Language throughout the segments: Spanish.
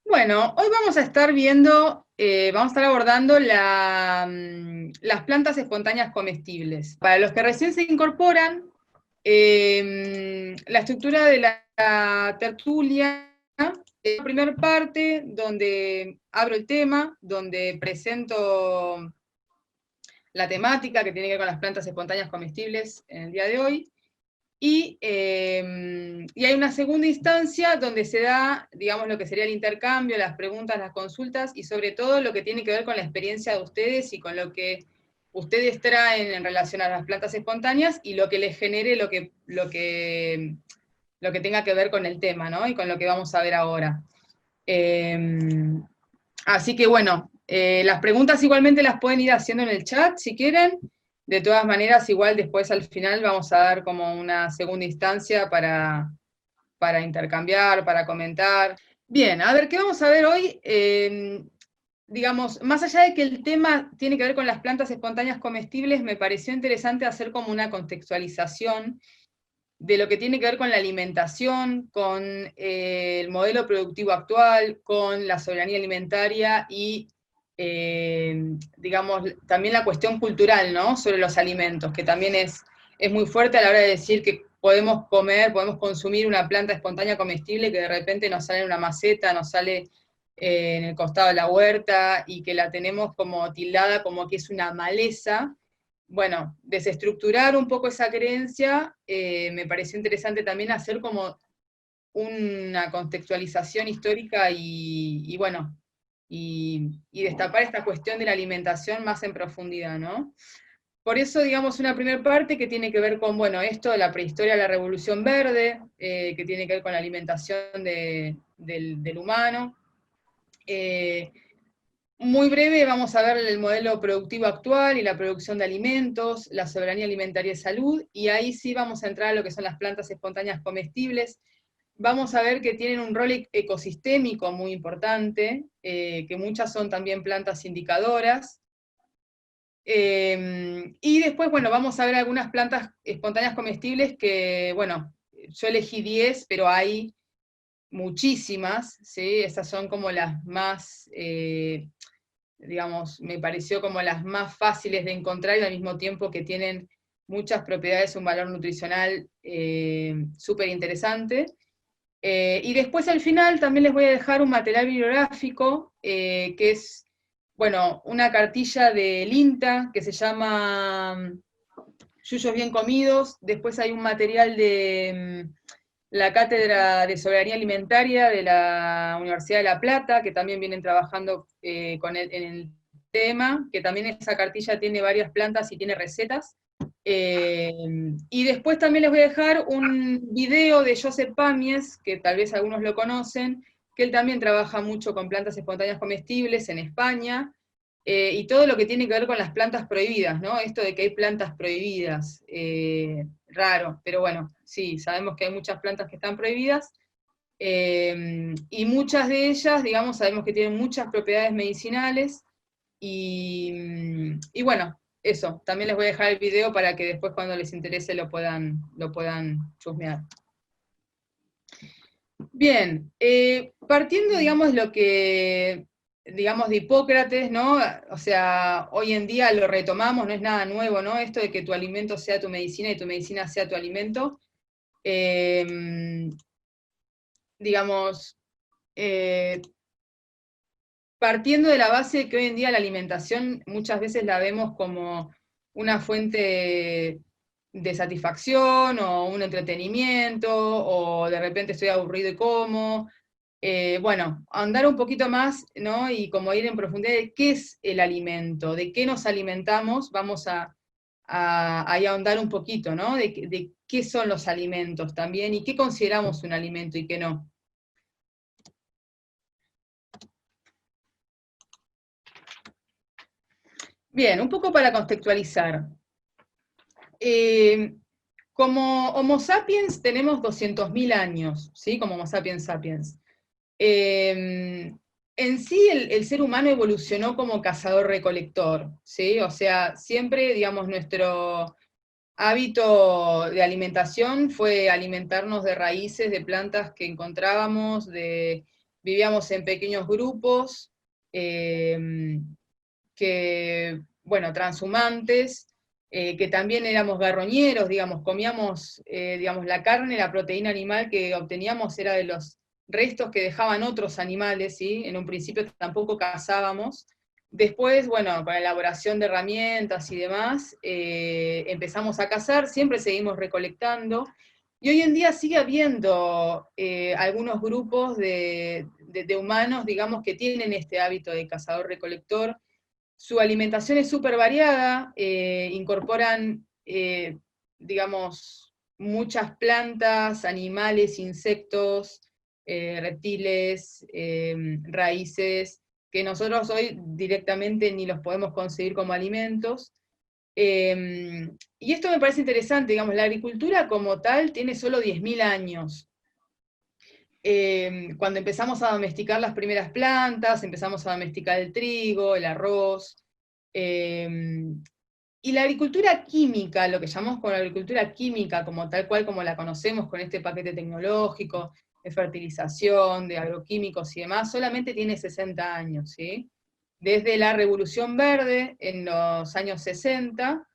Bueno, hoy vamos a estar viendo, vamos a estar abordando las plantas espontáneas comestibles. Para los que recién se incorporan, la estructura de la tertulia es la primera parte donde abro el tema, donde presento la temática que tiene que ver con las plantas espontáneas comestibles en el día de hoy. Y hay una segunda instancia donde se da, digamos, lo que sería el intercambio, las preguntas, las consultas, y sobre todo lo que tiene que ver con la experiencia de ustedes y con lo que ustedes traen en relación a las plantas espontáneas y lo que les genere lo que tenga que ver con el tema, ¿no? Y con lo que vamos a ver ahora. Así que bueno, las preguntas igualmente las pueden ir haciendo en el chat si quieren. De todas maneras, igual después al final vamos a dar como una segunda instancia para intercambiar, para comentar. Bien, a ver, ¿qué vamos a ver hoy? Digamos, más allá de que el tema tiene que ver con las plantas espontáneas comestibles, me pareció interesante hacer como una contextualización de lo que tiene que ver con la alimentación, con el modelo productivo actual, con la soberanía alimentaria y, digamos, también la cuestión cultural, ¿no? Sobre los alimentos, que también es muy fuerte a la hora de decir que podemos comer, podemos consumir una planta espontánea comestible que de repente nos sale en una maceta, nos sale en el costado de la huerta y que la tenemos como tildada como que es una maleza. Bueno, desestructurar un poco esa creencia, me pareció interesante también hacer como una contextualización histórica y bueno, y destapar esta cuestión de la alimentación más en profundidad, ¿no? Por eso, digamos, una primera parte que tiene que ver con, bueno, esto de la prehistoria de la Revolución Verde, que tiene que ver con la alimentación del humano. Muy breve vamos a ver el modelo productivo actual y la producción de alimentos, la soberanía alimentaria y salud, y ahí sí vamos a entrar a lo que son las plantas espontáneas comestibles. Vamos a ver que tienen un rol ecosistémico muy importante, que muchas son también plantas indicadoras. Y después, bueno, vamos a ver algunas plantas espontáneas comestibles que, bueno, yo elegí 10, pero hay muchísimas, ¿sí? Esas son como las más... digamos, me pareció como las más fáciles de encontrar y al mismo tiempo que tienen muchas propiedades, un valor nutricional súper interesante. Y después al final también les voy a dejar un material bibliográfico, que es, bueno, una cartilla del INTA que se llama Yuyos Bien Comidos. Después hay un material de la Cátedra de Soberanía Alimentaria de la Universidad de La Plata, que también vienen trabajando en el tema, que también esa cartilla tiene varias plantas y tiene recetas. Y después también les voy a dejar un video de Josep Pàmies, que tal vez algunos lo conocen, que él también trabaja mucho con plantas espontáneas comestibles en España, y todo lo que tiene que ver con las plantas prohibidas, ¿no? Esto de que hay plantas prohibidas, raro, pero bueno, sí, sabemos que hay muchas plantas que están prohibidas, y muchas de ellas, digamos, sabemos que tienen muchas propiedades medicinales, y bueno, eso, también les voy a dejar el video para que después cuando les interese lo puedan chusmear. Bien, partiendo, digamos, lo que, digamos, de Hipócrates, ¿no? O sea, hoy en día lo retomamos, no es nada nuevo, ¿no? Esto de que tu alimento sea tu medicina y tu medicina sea tu alimento. Digamos, eh, partiendo de la base de que hoy en día la alimentación muchas veces la vemos como una fuente de satisfacción o un entretenimiento, o de repente estoy aburrido y como. Bueno, andar un poquito más, ¿no? Y como ir en profundidad de qué es el alimento, de qué nos alimentamos, vamos ahí a ahondar un poquito, ¿no? De qué son los alimentos también y qué consideramos un alimento y qué no. Bien, un poco para contextualizar. Como Homo sapiens tenemos 200.000 años, ¿sí? Como Homo sapiens sapiens. En sí el ser humano evolucionó como cazador-recolector, ¿sí? O sea, siempre, digamos, nuestro hábito de alimentación fue alimentarnos de raíces, de plantas que encontrábamos, de vivíamos en pequeños grupos, que, bueno, transhumantes, que también éramos garroñeros, digamos, comíamos, digamos, la carne, la proteína animal que obteníamos era de los restos que dejaban otros animales, ¿sí? En un principio tampoco cazábamos. Después, bueno, con la elaboración de herramientas y demás, empezamos a cazar, siempre seguimos recolectando, y hoy en día sigue habiendo algunos grupos de humanos, digamos, que tienen este hábito de cazador-recolector. Su alimentación es súper variada, incorporan, digamos, muchas plantas, animales, insectos, reptiles, raíces, que nosotros hoy directamente ni los podemos conseguir como alimentos. Y esto me parece interesante, digamos, la agricultura como tal tiene solo 10.000 años. Cuando empezamos a domesticar las primeras plantas, empezamos a domesticar el trigo, el arroz, y la agricultura química, lo que llamamos con la agricultura química, como tal cual como la conocemos con este paquete tecnológico, de fertilización, de agroquímicos y demás, solamente tiene 60 años, ¿sí? Desde la Revolución Verde, en los años 60,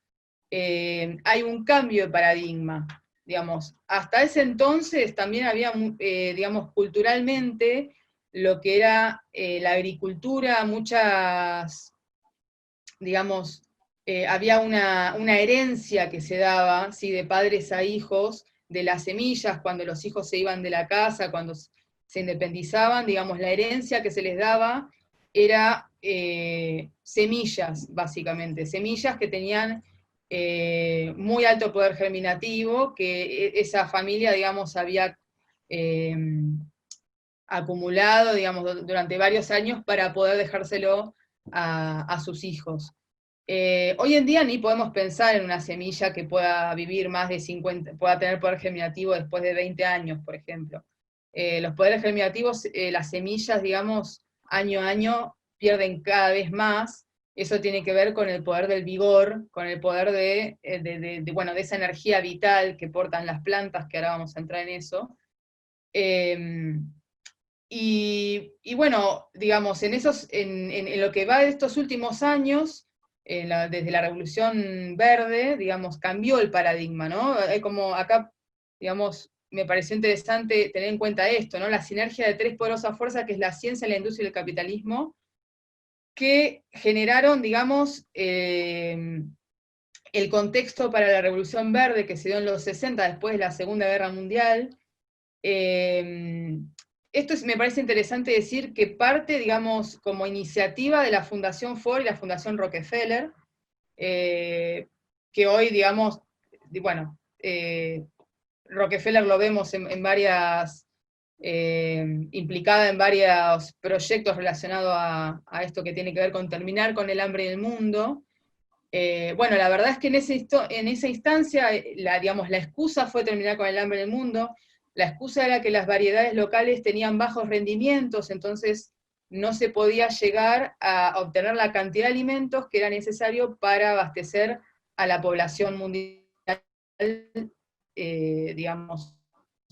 hay un cambio de paradigma, digamos. Hasta ese entonces también había, digamos, culturalmente, lo que era la agricultura, muchas, digamos, había una herencia que se daba, ¿sí? De padres a hijos, de las semillas, cuando los hijos se iban de la casa, cuando se independizaban, digamos, la herencia que se les daba era semillas, básicamente, semillas que tenían muy alto poder germinativo, que esa familia, digamos, había eh, acumulado, digamos, durante varios años para poder dejárselo a sus hijos. Hoy en día ni podemos pensar en una semilla que pueda vivir más de 50, pueda tener poder germinativo después de 20 años, por ejemplo. Los poderes germinativos, las semillas, digamos, año a año pierden cada vez más. Eso tiene que ver con el poder del vigor, con el poder bueno, de esa energía vital que portan las plantas, que ahora vamos a entrar en eso. Y bueno, digamos, en lo que va de estos últimos años, desde la Revolución Verde, digamos, cambió el paradigma, ¿no? Hay como acá, digamos, me pareció interesante tener en cuenta esto, ¿no? La sinergia de tres poderosas fuerzas, que es la ciencia, la industria y el capitalismo, que generaron, digamos, el contexto para la Revolución Verde que se dio en los 60, después de la Segunda Guerra Mundial. Me parece interesante decir que parte, digamos, como iniciativa de la Fundación Ford y la Fundación Rockefeller, que hoy, digamos, bueno, Rockefeller lo vemos en varias, implicada en varios proyectos relacionados a esto que tiene que ver con terminar con el hambre en el mundo. Bueno, la verdad es que en esa instancia, digamos, la excusa fue terminar con el hambre en el mundo. La excusa era que las variedades locales tenían bajos rendimientos, entonces no se podía llegar a obtener la cantidad de alimentos que era necesario para abastecer a la población mundial, digamos,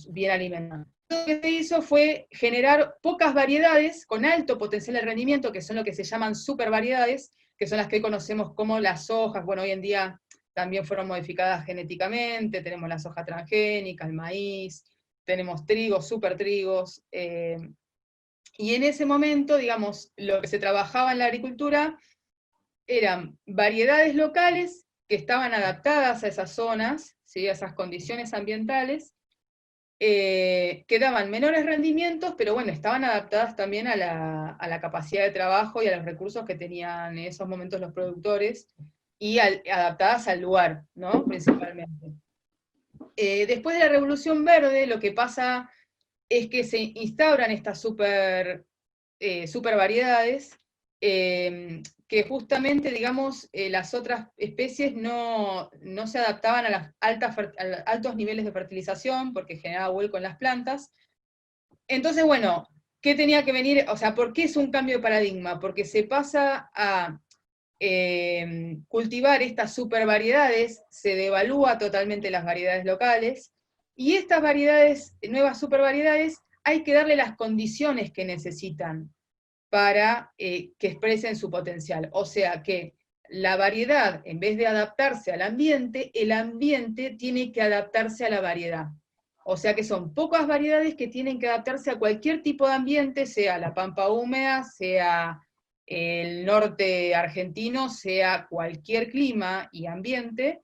bien alimentada. Lo que se hizo fue generar pocas variedades con alto potencial de rendimiento, que son lo que se llaman supervariedades, que son las que hoy conocemos como las sojas. Bueno, hoy en día también fueron modificadas genéticamente, tenemos la soja transgénica, el maíz, tenemos trigos, supertrigos, y en ese momento, digamos, lo que se trabajaba en la agricultura eran variedades locales que estaban adaptadas a esas zonas, ¿sí? A esas condiciones ambientales, que daban menores rendimientos, pero bueno, estaban adaptadas también a la capacidad de trabajo y a los recursos que tenían en esos momentos los productores, y adaptadas al lugar, ¿no? Principalmente. Después de la Revolución Verde, lo que pasa es que se instauran estas super variedades, que justamente, digamos, las otras especies no se adaptaban a las altos niveles de fertilización, porque generaba vuelco en las plantas. Entonces, bueno, ¿qué tenía que venir? O sea, ¿por qué es un cambio de paradigma? Porque se pasa a cultivar estas supervariedades, se devalúa totalmente las variedades locales, y estas variedades, nuevas supervariedades, hay que darle las condiciones que necesitan para que expresen su potencial. O sea que la variedad, en vez de adaptarse al ambiente, el ambiente tiene que adaptarse a la variedad. O sea que son pocas variedades que tienen que adaptarse a cualquier tipo de ambiente, sea la pampa húmeda, sea el norte argentino, sea cualquier clima y ambiente,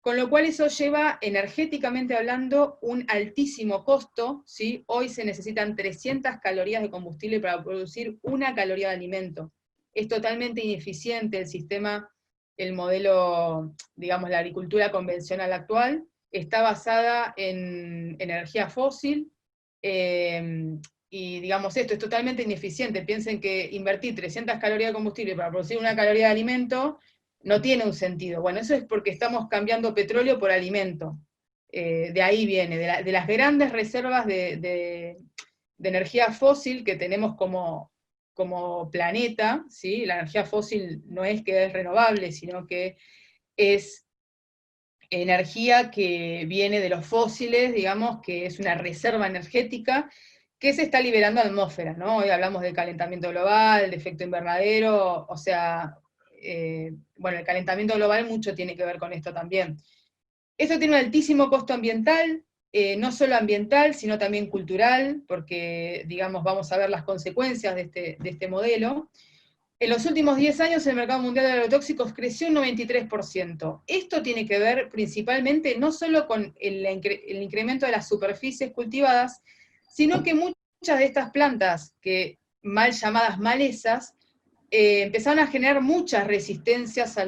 con lo cual eso lleva, energéticamente hablando, un altísimo costo, ¿sí? Hoy se necesitan 300 calorías de combustible para producir 1 caloría de alimento. Es totalmente ineficiente el sistema, el modelo, digamos, la agricultura convencional actual, está basada en energía fósil, y digamos esto es totalmente ineficiente. Piensen que invertir 300 calorías de combustible para producir 1 caloría de alimento no tiene un sentido. Bueno, eso es porque estamos cambiando petróleo por alimento. De ahí viene, de las grandes reservas de energía fósil que tenemos como planeta, ¿sí? La energía fósil no es que es renovable, sino que es energía que viene de los fósiles, digamos, que es una reserva energética que se está liberando a la atmósfera, ¿no? Hoy hablamos del calentamiento global, de efecto invernadero, o sea, bueno, el calentamiento global mucho tiene que ver con esto también. Esto tiene un altísimo costo ambiental, no solo ambiental, sino también cultural, porque, digamos, vamos a ver las consecuencias de este modelo. En los últimos 10 años el mercado mundial de agrotóxicos creció un 93%. Esto tiene que ver principalmente no solo con el incremento de las superficies cultivadas, sino que muchas de estas plantas, que mal llamadas malezas, empezaron a generar muchas resistencias a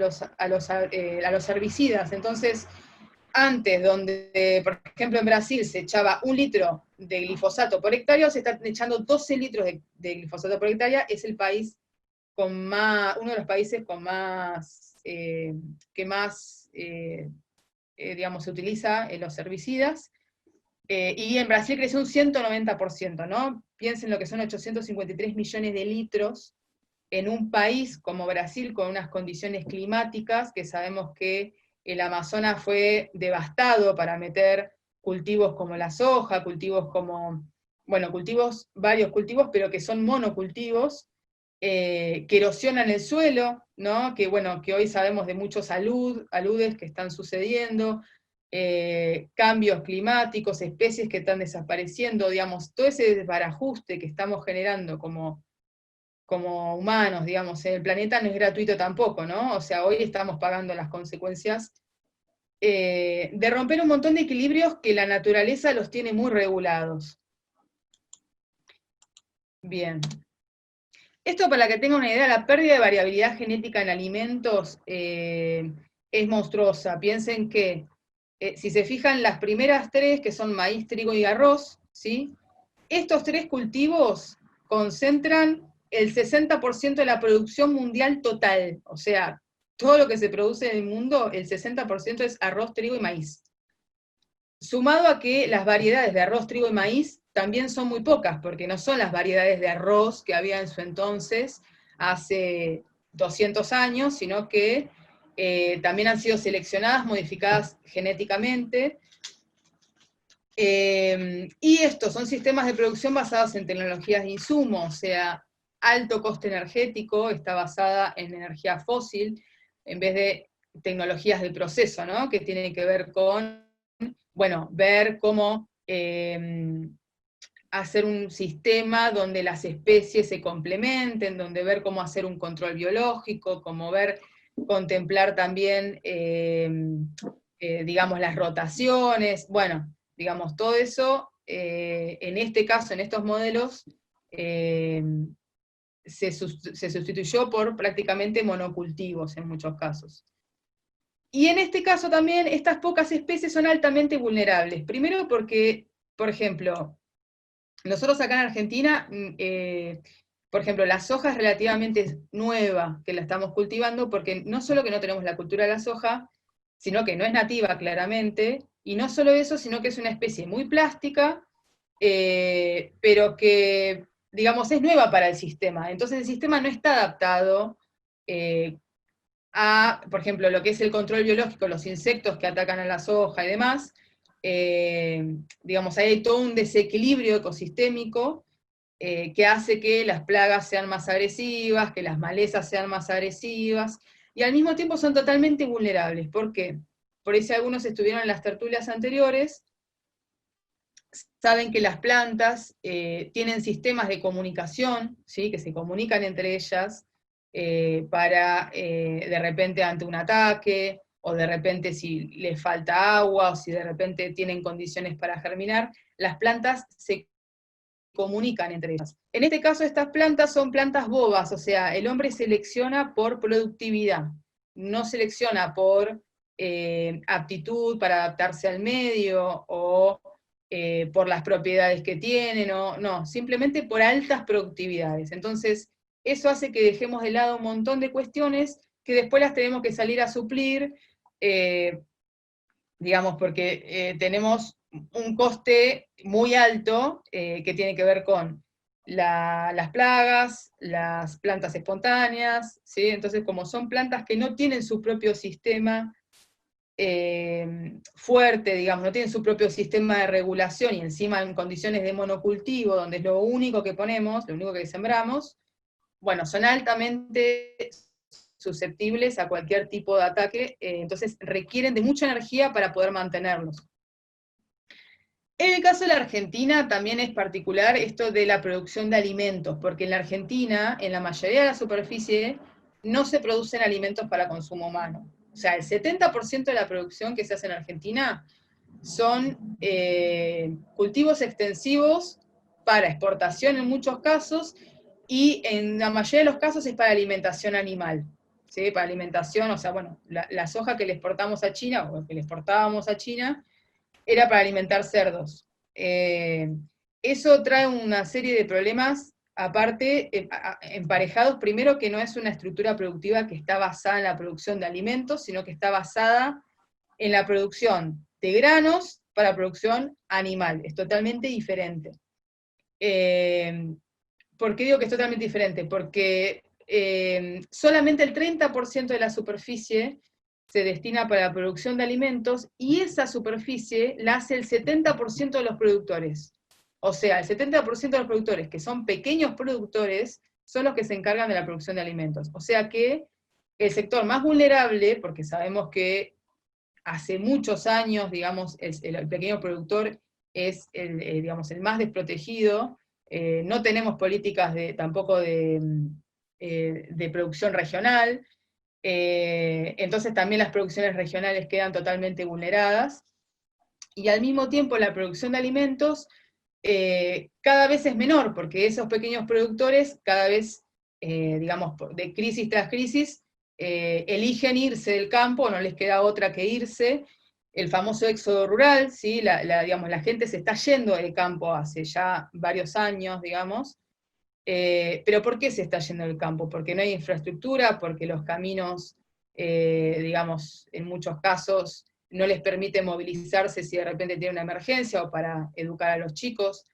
los herbicidas. Entonces, antes, donde, por ejemplo, en Brasil se echaba 1 litro de glifosato por hectárea, se están echando 12 litros de glifosato por hectárea, es el país con más, uno de los países con más, que más, digamos, se utiliza en los herbicidas, y en Brasil creció un 190%, ¿no? Piensen lo que son 853 millones de litros en un país como Brasil, con unas condiciones climáticas, que sabemos que el Amazonas fue devastado para meter cultivos como la soja, cultivos como, bueno, cultivos, varios cultivos, pero que son monocultivos, que erosionan el suelo, ¿no? Que bueno, que hoy sabemos de muchos aludes que están sucediendo, cambios climáticos, especies que están desapareciendo, digamos, todo ese desbarajuste que estamos generando como humanos, digamos, en el planeta no es gratuito tampoco, ¿no? O sea, hoy estamos pagando las consecuencias de romper un montón de equilibrios que la naturaleza los tiene muy regulados. Bien. Esto, para que tenga una idea, la pérdida de variabilidad genética en alimentos es monstruosa. Piensen que, si se fijan, las primeras 3, que son maíz, trigo y arroz, ¿sí? Estos 3 cultivos concentran el 60% de la producción mundial total. O sea, todo lo que se produce en el mundo, el 60% es arroz, trigo y maíz. Sumado a que las variedades de arroz, trigo y maíz también son muy pocas, porque no son las variedades de arroz que había en su entonces, hace 200 años, sino que también han sido seleccionadas, modificadas genéticamente. Y estos son sistemas de producción basados en tecnologías de insumo, o sea, alto coste energético, está basada en energía fósil, en vez de tecnologías de proceso, ¿no? Que tienen que ver con, bueno, ver cómo hacer un sistema donde las especies se complementen, donde ver cómo hacer un control biológico, cómo ver, contemplar también, digamos, las rotaciones, bueno, digamos, todo eso, en este caso, en estos modelos, se sustituyó por prácticamente monocultivos en muchos casos. Y en este caso también, estas pocas especies son altamente vulnerables. Primero porque, por ejemplo, nosotros acá en Argentina, por ejemplo, la soja es relativamente nueva que la estamos cultivando, porque no solo que no tenemos la cultura de la soja, sino que no es nativa claramente, y no solo eso, sino que es una especie muy plástica, pero que, digamos, es nueva para el sistema. Entonces el sistema no está adaptado a, por ejemplo, lo que es el control biológico, los insectos que atacan a la soja y demás, digamos, ahí hay todo un desequilibrio ecosistémico que hace que las plagas sean más agresivas, que las malezas sean más agresivas, y al mismo tiempo son totalmente vulnerables. ¿Por qué? Por eso algunos estuvieron en las tertulias anteriores, saben que las plantas tienen sistemas de comunicación, ¿sí? Que se comunican entre ellas para, de repente, ante un ataque, o de repente si les falta agua, o si de repente tienen condiciones para germinar, las plantas se comunican entre ellas. En este caso, estas plantas son plantas bobas, o sea, el hombre selecciona por productividad, no selecciona por aptitud para adaptarse al medio, o por las propiedades que tienen, no, simplemente por altas productividades. Entonces, eso hace que dejemos de lado un montón de cuestiones que después las tenemos que salir a suplir, digamos, porque tenemos un coste muy alto que tiene que ver con las plagas, las plantas espontáneas, ¿sí? Entonces, como son plantas que no tienen su propio sistema fuerte, digamos, no tienen su propio sistema de regulación, y encima en condiciones de monocultivo, donde es lo único que ponemos, lo único que sembramos, bueno, son altamente susceptibles a cualquier tipo de ataque, entonces requieren de mucha energía para poder mantenerlos. En el caso de la Argentina también es particular esto de la producción de alimentos, porque en la Argentina, en la mayoría de la superficie, no se producen alimentos para consumo humano. O sea, el 70% de la producción que se hace en Argentina son cultivos extensivos para exportación en muchos casos, y en la mayoría de los casos es para alimentación animal, ¿sí? Para alimentación, o sea, bueno, la soja que le exportamos a China, o que le exportábamos a China, era para alimentar cerdos. Eso trae una serie de problemas, aparte, emparejados, primero que no es una estructura productiva que está basada en la producción de alimentos, sino que está basada en la producción de granos para producción animal, es totalmente diferente. ¿Por qué digo que es totalmente diferente? Porque solamente el 30% de la superficie se destina para la producción de alimentos, y esa superficie la hace el 70% de los productores. O sea, el 70% de los productores, que son pequeños productores, son los que se encargan de la producción de alimentos. O sea que el sector más vulnerable, porque sabemos que hace muchos años, digamos, el pequeño productor es digamos, el más desprotegido. No tenemos políticas tampoco de producción regional, entonces también las producciones regionales quedan totalmente vulneradas, y al mismo tiempo la producción de alimentos cada vez es menor, porque esos pequeños productores cada vez, digamos, de crisis tras crisis, eligen irse del campo, no les queda otra que irse, el famoso éxodo rural, ¿sí? Digamos, la gente se está yendo del campo hace ya varios años, digamos. Pero ¿por qué se está yendo del campo? Porque no hay infraestructura, porque los caminos, digamos, en muchos casos no les permite movilizarse si de repente tiene una emergencia, o para educar a los chicos,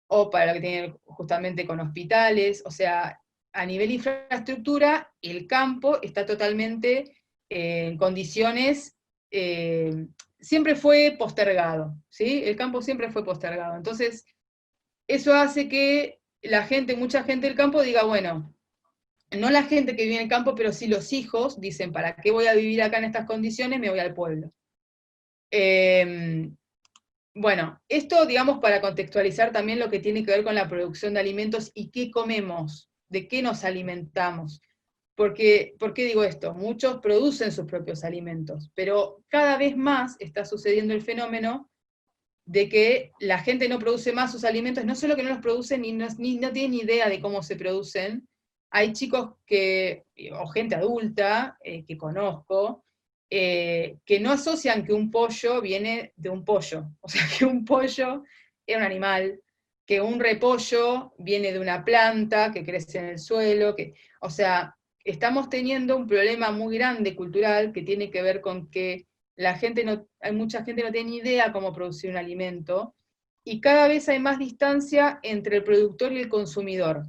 o para lo que tienen justamente con hospitales. O sea, a nivel infraestructura, el campo está totalmente en condiciones, siempre fue postergado, ¿sí? El campo siempre fue postergado. Entonces, eso hace que la gente, mucha gente del campo diga, bueno, no la gente que vive en el campo, pero sí los hijos, dicen, ¿para qué voy a vivir acá en estas condiciones? Me voy al pueblo. Bueno, esto, digamos, para contextualizar también lo que tiene que ver con la producción de alimentos y qué comemos, de qué nos alimentamos. Porque, ¿por qué digo esto? Muchos producen sus propios alimentos, pero cada vez más está sucediendo el fenómeno de que la gente no produce más sus alimentos, no solo que no los producen, no tienen ni idea de cómo se producen. Hay chicos o gente adulta que conozco, que no asocian que un pollo viene de un pollo, o sea, que un pollo es un animal, que un repollo viene de una planta que crece en el suelo, o sea, estamos teniendo un problema muy grande cultural que tiene que ver con que hay mucha gente que no tiene ni idea cómo producir un alimento, y cada vez hay más distancia entre el productor y el consumidor.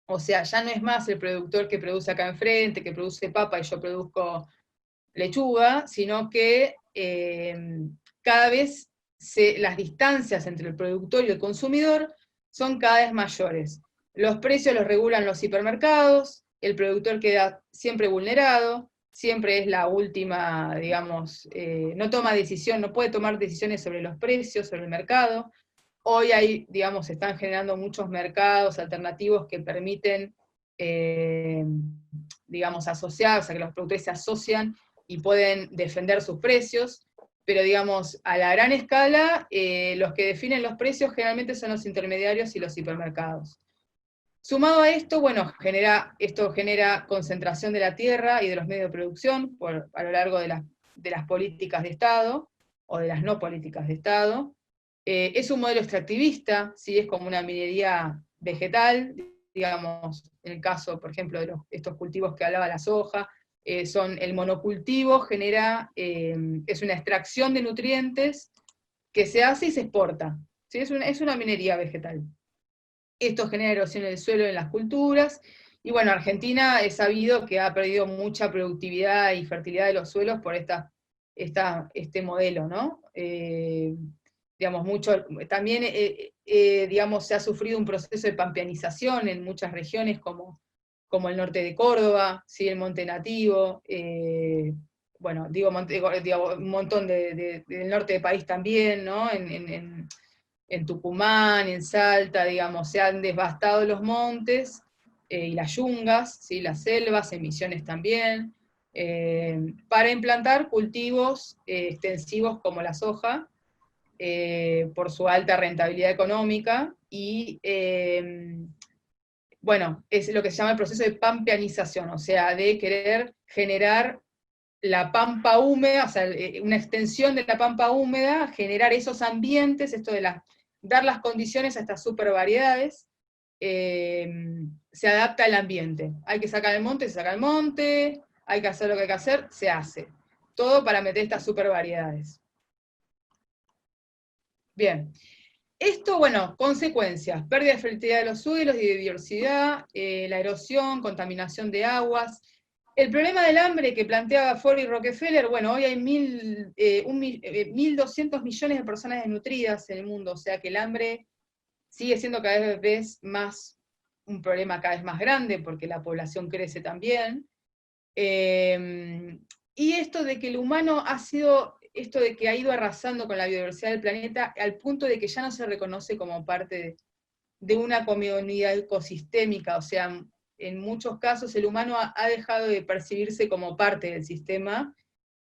O sea, ya no es más el productor que produce acá enfrente, que produce papa y yo produzco lechuga, sino que cada vez las distancias entre el productor y el consumidor son cada vez mayores. Los precios los regulan los hipermercados, el productor queda siempre vulnerado, siempre es la última, digamos, no toma decisión, no puede tomar decisiones sobre los precios, sobre el mercado. Hoy hay, digamos, se están generando muchos mercados alternativos que permiten, digamos, asociar, o sea, que los productores se asocian y pueden defender sus precios, pero digamos, a la gran escala, los que definen los precios generalmente son los intermediarios y los hipermercados. Sumado a esto, bueno, esto genera concentración de la tierra y de los medios de producción a lo largo de las políticas de Estado, o de las no políticas de Estado. Es un modelo extractivista, ¿sí? Es como una minería vegetal, digamos, en el caso, por ejemplo, de estos cultivos que hablaba la soja, el monocultivo es una extracción de nutrientes que se hace y se exporta, ¿sí? Es una minería vegetal. Esto genera erosión del suelo en las culturas, y bueno, Argentina es sabido que ha perdido mucha productividad y fertilidad de los suelos por este modelo, ¿no? Digamos, también, digamos, se ha sufrido un proceso de pampeanización en muchas regiones, como el norte de Córdoba, ¿sí? El Monte Nativo, bueno, digo un montón del norte del país también, ¿no? En Tucumán, en Salta, digamos, se han devastado los montes y las yungas, ¿sí? Las selvas, en Misiones también, para implantar cultivos extensivos como la soja, por su alta rentabilidad económica, y bueno, es lo que se llama el proceso de pampeanización, o sea, de querer generar la pampa húmeda, o sea, una extensión de la pampa húmeda, generar esos ambientes, esto de dar las condiciones a estas super variedades, se adapta al ambiente. Hay que sacar el monte, se saca el monte, hay que hacer lo que hay que hacer, se hace. Todo para meter estas super variedades. Bien. Esto, bueno, consecuencias: pérdida de fertilidad de los suelos y de biodiversidad, la erosión, contaminación de aguas. El problema del hambre que planteaba Ford y Rockefeller, bueno, hoy hay 1.200 millones de personas desnutridas en el mundo, o sea que el hambre sigue siendo cada vez más un problema cada vez más grande, porque la población crece también. Y esto de que el humano esto de que ha ido arrasando con la biodiversidad del planeta, al punto de que ya no se reconoce como parte de una comunidad ecosistémica, o sea, en muchos casos el humano ha dejado de percibirse como parte del sistema,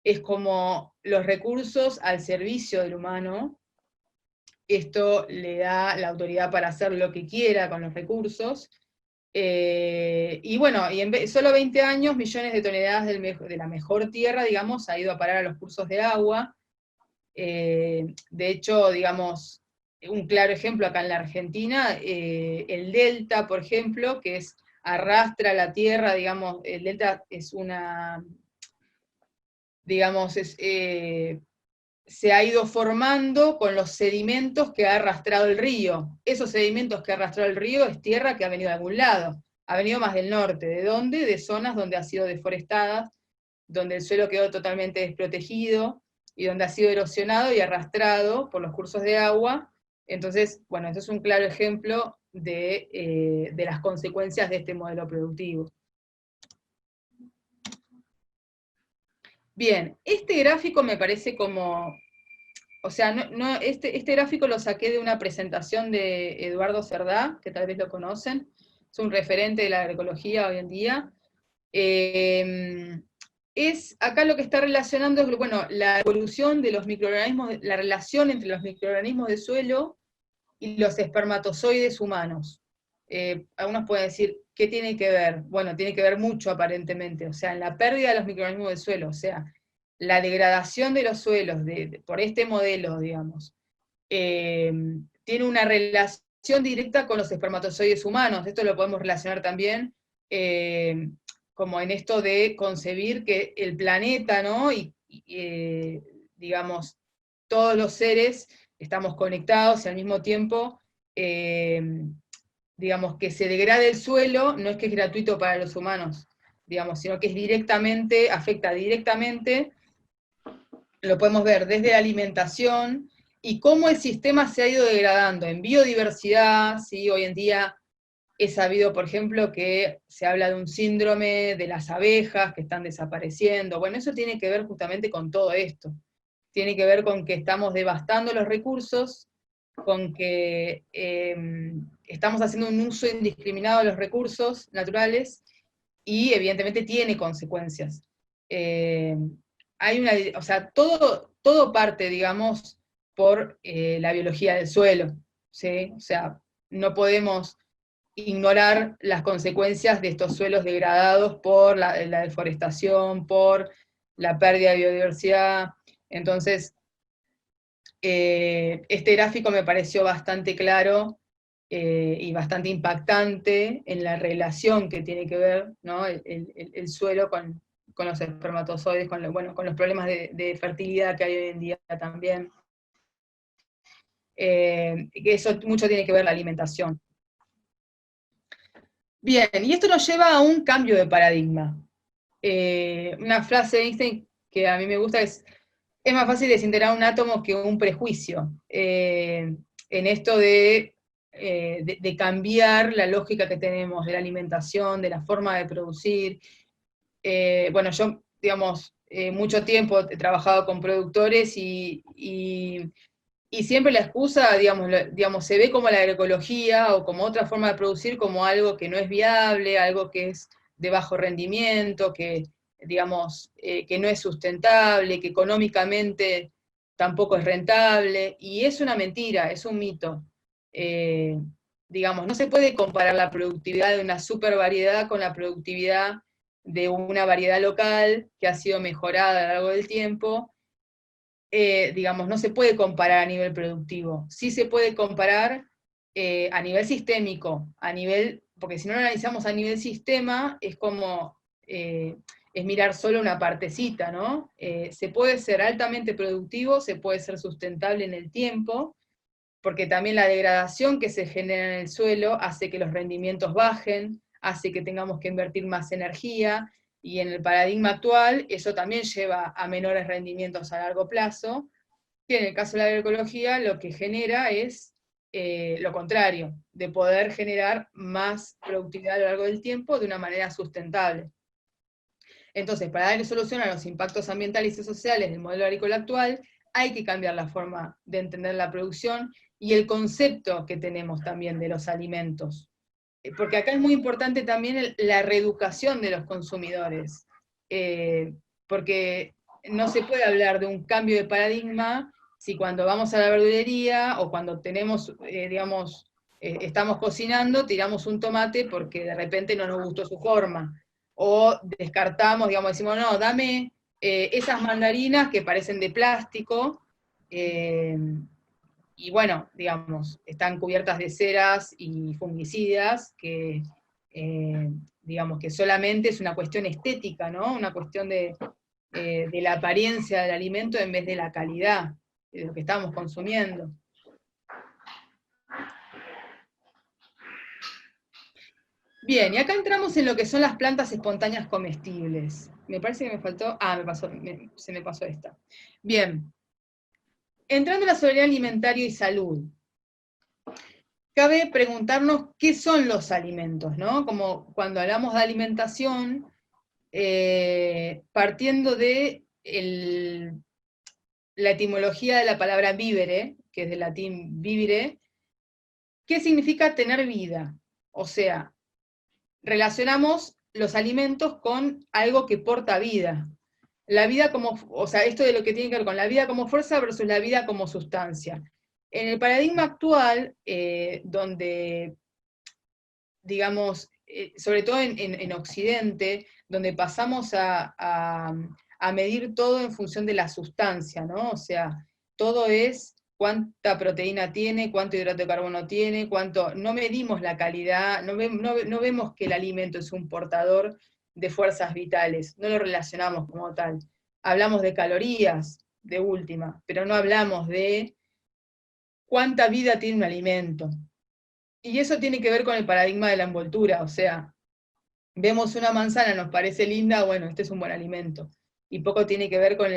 es como los recursos al servicio del humano. Esto le da la autoridad para hacer lo que quiera con los recursos, y bueno, y en solo 20 años, millones de toneladas de la mejor tierra, digamos, ha ido a parar a los cursos de agua. De hecho, digamos, un claro ejemplo acá en la Argentina, el delta, por ejemplo, arrastra la tierra, digamos, el delta es digamos, se ha ido formando con los sedimentos que ha arrastrado el río. Esos sedimentos que ha arrastrado el río es tierra que ha venido de algún lado, ha venido más del norte. ¿De dónde? De zonas donde ha sido deforestada, donde el suelo quedó totalmente desprotegido, y donde ha sido erosionado y arrastrado por los cursos de agua. Entonces, bueno, esto es un claro ejemplo de las consecuencias de este modelo productivo. Bien, este gráfico me parece como, o sea, este gráfico lo saqué de una presentación de Eduardo Cerdá, que tal vez lo conocen, es un referente de la agroecología hoy en día. Acá lo que está relacionando es, bueno, la evolución de los microorganismos, la relación entre los microorganismos de suelo y los espermatozoides humanos. Algunos pueden decir, ¿qué tiene que ver? Bueno, tiene que ver mucho aparentemente, o sea, en la pérdida de los microorganismos del suelo, o sea, la degradación de los suelos por este modelo, digamos, tiene una relación directa con los espermatozoides humanos. Esto lo podemos relacionar también como en esto de concebir que el planeta, ¿no? Digamos, todos los seres estamos conectados y al mismo tiempo, digamos, que se degrade el suelo, no es que es gratuito para los humanos, digamos, sino que afecta directamente, lo podemos ver desde la alimentación, y cómo el sistema se ha ido degradando en biodiversidad, ¿sí? Hoy en día he sabido, por ejemplo, que se habla de un síndrome de las abejas que están desapareciendo. Bueno, eso tiene que ver justamente con todo esto. Tiene que ver con que estamos devastando los recursos, con que estamos haciendo un uso indiscriminado de los recursos naturales, y evidentemente tiene consecuencias. Hay una, o sea, todo parte, digamos, por la biología del suelo, ¿sí? O sea, no podemos ignorar las consecuencias de estos suelos degradados por la deforestación, por la pérdida de biodiversidad. Entonces, este gráfico me pareció bastante claro y bastante impactante en la relación que tiene que ver, ¿no? el suelo con los espermatozoides, bueno, con los problemas de fertilidad que hay hoy en día también. Eso mucho tiene que ver la alimentación. Bien, y esto nos lleva a un cambio de paradigma. Una frase de Einstein que a mí me gusta es más fácil desintegrar un átomo que un prejuicio. En esto de cambiar la lógica que tenemos de la alimentación, de la forma de producir. Bueno, yo, digamos, mucho tiempo he trabajado con productores y siempre la excusa, digamos, se ve como la agroecología o como otra forma de producir como algo que no es viable, algo que es de bajo rendimiento, que, digamos, que no es sustentable, que económicamente tampoco es rentable, y es una mentira, es un mito. Eh, digamos, no se puede comparar la productividad de una super variedad con la productividad de una variedad local que ha sido mejorada a lo largo del tiempo. Digamos, no se puede comparar a nivel productivo, sí se puede comparar a nivel sistémico, porque si no lo analizamos a nivel sistema, es como, es mirar solo una partecita, ¿no? Se puede ser altamente productivo, se puede ser sustentable en el tiempo, porque también la degradación que se genera en el suelo hace que los rendimientos bajen, hace que tengamos que invertir más energía, y en el paradigma actual eso también lleva a menores rendimientos a largo plazo, que en el caso de la agroecología lo que genera es lo contrario, de poder generar más productividad a lo largo del tiempo de una manera sustentable. Entonces, para darle solución a los impactos ambientales y sociales del modelo agrícola actual, hay que cambiar la forma de entender la producción y el concepto que tenemos también de los alimentos. Porque acá es muy importante también la reeducación de los consumidores, porque no se puede hablar de un cambio de paradigma si cuando vamos a la verdulería o cuando tenemos, digamos, estamos cocinando, tiramos un tomate porque de repente no nos gustó su forma, o descartamos, digamos, decimos, no, dame esas mandarinas que parecen de plástico, y bueno, digamos, están cubiertas de ceras y fungicidas, que digamos que solamente es una cuestión estética, ¿no? Una cuestión de la apariencia del alimento en vez de la calidad de lo que estamos consumiendo. Bien, y acá entramos en lo que son las plantas espontáneas comestibles. Me parece que me faltó, se me pasó esta. Bien, entrando en la soberanía alimentaria y salud, cabe preguntarnos qué son los alimentos, ¿no? Como cuando hablamos de alimentación, partiendo de la etimología de la palabra vivere, que es del latín vivere, ¿qué significa tener vida? O sea, relacionamos los alimentos con algo que porta vida. La vida como, o sea, esto de lo que tiene que ver con la vida como fuerza versus la vida como sustancia. En el paradigma actual, donde, digamos, sobre todo en Occidente, donde pasamos a medir todo en función de la sustancia, ¿no? O sea, todo es cuánta proteína tiene, cuánto hidrato de carbono tiene, no medimos la calidad, no vemos que el alimento es un portador de fuerzas vitales, no lo relacionamos como tal. Hablamos de calorías, de última, pero no hablamos de cuánta vida tiene un alimento. Y eso tiene que ver con el paradigma de la envoltura, o sea, vemos una manzana, nos parece linda, bueno, este es un buen alimento. Y poco tiene que ver con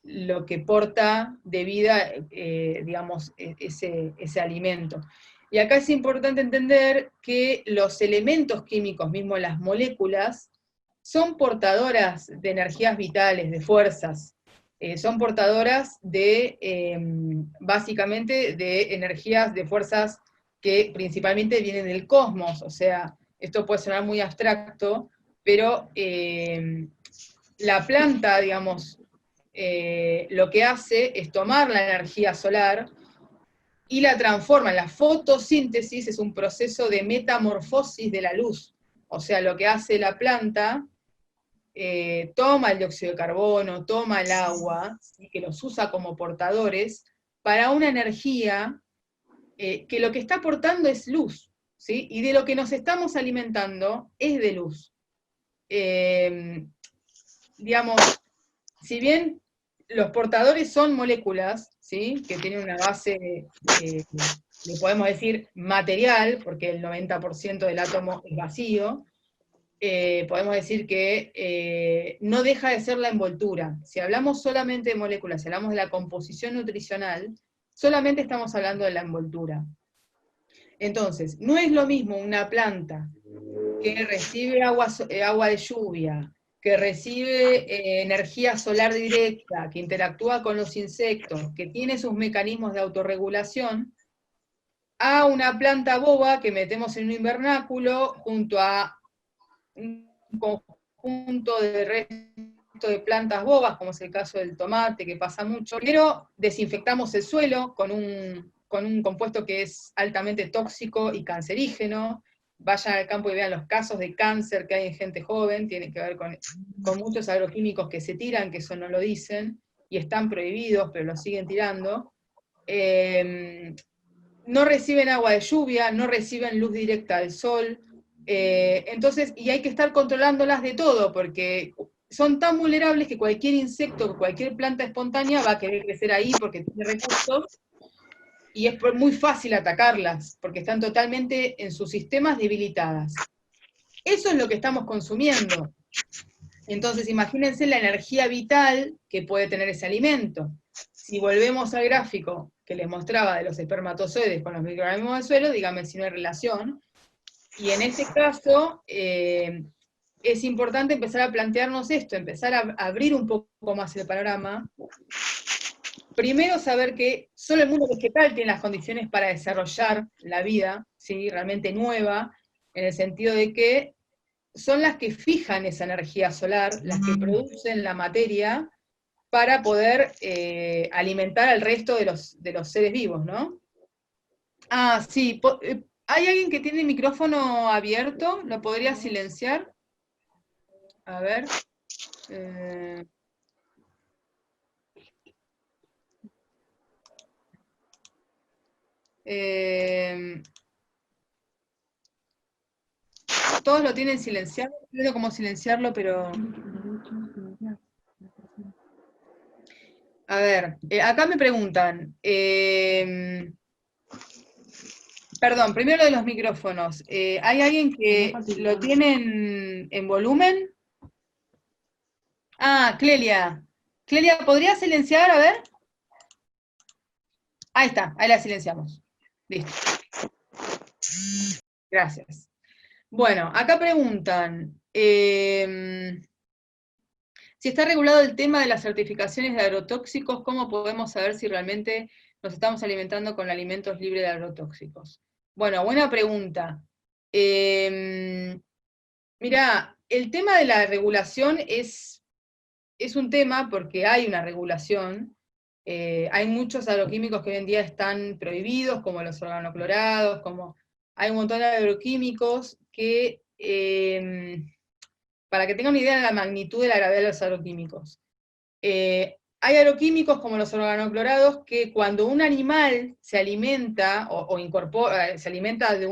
lo que porta de vida, digamos, ese alimento. Y acá es importante entender que los elementos químicos, mismo las moléculas, son portadoras de energías vitales, de fuerzas, son portadoras de, básicamente, de energías, de fuerzas que principalmente vienen del cosmos, o sea, esto puede sonar muy abstracto, pero la planta, digamos, lo que hace es tomar la energía solar y la transforma. La fotosíntesis es un proceso de metamorfosis de la luz, o sea, lo que hace la planta, toma el dióxido de carbono, toma el agua, y que los usa como portadores para una energía que lo que está aportando es luz, ¿sí? Y de lo que nos estamos alimentando es de luz. Digamos, si bien los portadores son moléculas, ¿sí? Que tienen una base, le podemos decir material, porque el 90% del átomo es vacío, podemos decir que no deja de ser la envoltura. Si hablamos solamente de moléculas, si hablamos de la composición nutricional, solamente estamos hablando de la envoltura. Entonces, no es lo mismo una planta que recibe agua de lluvia, que recibe energía solar directa, que interactúa con los insectos, que tiene sus mecanismos de autorregulación, a una planta boba que metemos en un invernáculo junto a un conjunto de resto de plantas bobas, como es el caso del tomate, que pasa mucho. Primero desinfectamos el suelo con un compuesto que es altamente tóxico y cancerígeno. Vayan al campo y vean los casos de cáncer que hay en gente joven, tiene que ver con muchos agroquímicos que se tiran, que eso no lo dicen, y están prohibidos, pero lo siguen tirando. No reciben agua de lluvia, no reciben luz directa del sol, entonces, y hay que estar controlándolas de todo, porque son tan vulnerables que cualquier insecto, cualquier planta espontánea va a querer crecer ahí porque tiene recursos, y es muy fácil atacarlas, porque están totalmente en sus sistemas debilitadas. Eso es lo que estamos consumiendo. Entonces, imagínense la energía vital que puede tener ese alimento. Si volvemos al gráfico que les mostraba de los espermatozoides con los microorganismos del suelo, díganme si no hay relación. Y en ese caso, es importante empezar a plantearnos esto, empezar a abrir un poco más el panorama. Primero, saber que solo el mundo vegetal tiene las condiciones para desarrollar la vida, ¿sí? Realmente nueva, en el sentido de que son las que fijan esa energía solar, las que producen la materia para poder alimentar al resto de los seres vivos, ¿no? Ah, sí, ¿hay alguien que tiene el micrófono abierto? ¿Lo podría silenciar? A ver. Todos lo tienen silenciado, no sé cómo silenciarlo, pero... A ver, acá me preguntan, perdón, primero de los micrófonos, ¿hay alguien que lo tiene en volumen? Ah, Clelia. Clelia, ¿podría silenciar? A ver. Ahí está, ahí la silenciamos. Listo. Gracias. Bueno, acá preguntan, si está regulado el tema de las certificaciones de agrotóxicos, ¿cómo podemos saber si realmente nos estamos alimentando con alimentos libres de agrotóxicos? Bueno, buena pregunta. Mirá, el tema de la regulación es un tema porque hay una regulación. Hay muchos agroquímicos que hoy en día están prohibidos, como los organoclorados, como hay un montón de agroquímicos que, para que tengan una idea de la magnitud de la gravedad de los agroquímicos, hay agroquímicos como los organoclorados que cuando un animal se alimenta o incorpora, se alimenta de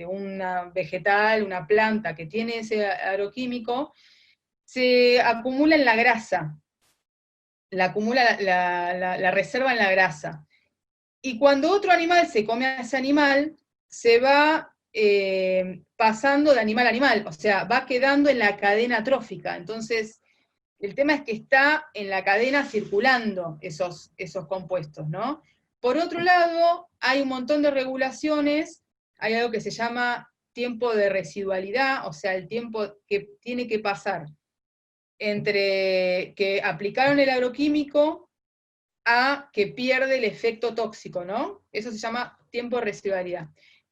una vegetal, una planta que tiene ese agroquímico, se acumula en la grasa, la reserva en la grasa. Y cuando otro animal se come a ese animal, se va pasando de animal a animal, o sea, va quedando en la cadena trófica. Entonces, El tema es que está en la cadena circulando esos compuestos, ¿no? Por otro lado, hay un montón de regulaciones, hay algo que se llama tiempo de residualidad, o sea, el tiempo que tiene que pasar entre que aplicaron el agroquímico a que pierde el efecto tóxico, ¿no? Eso se llama tiempo de residualidad.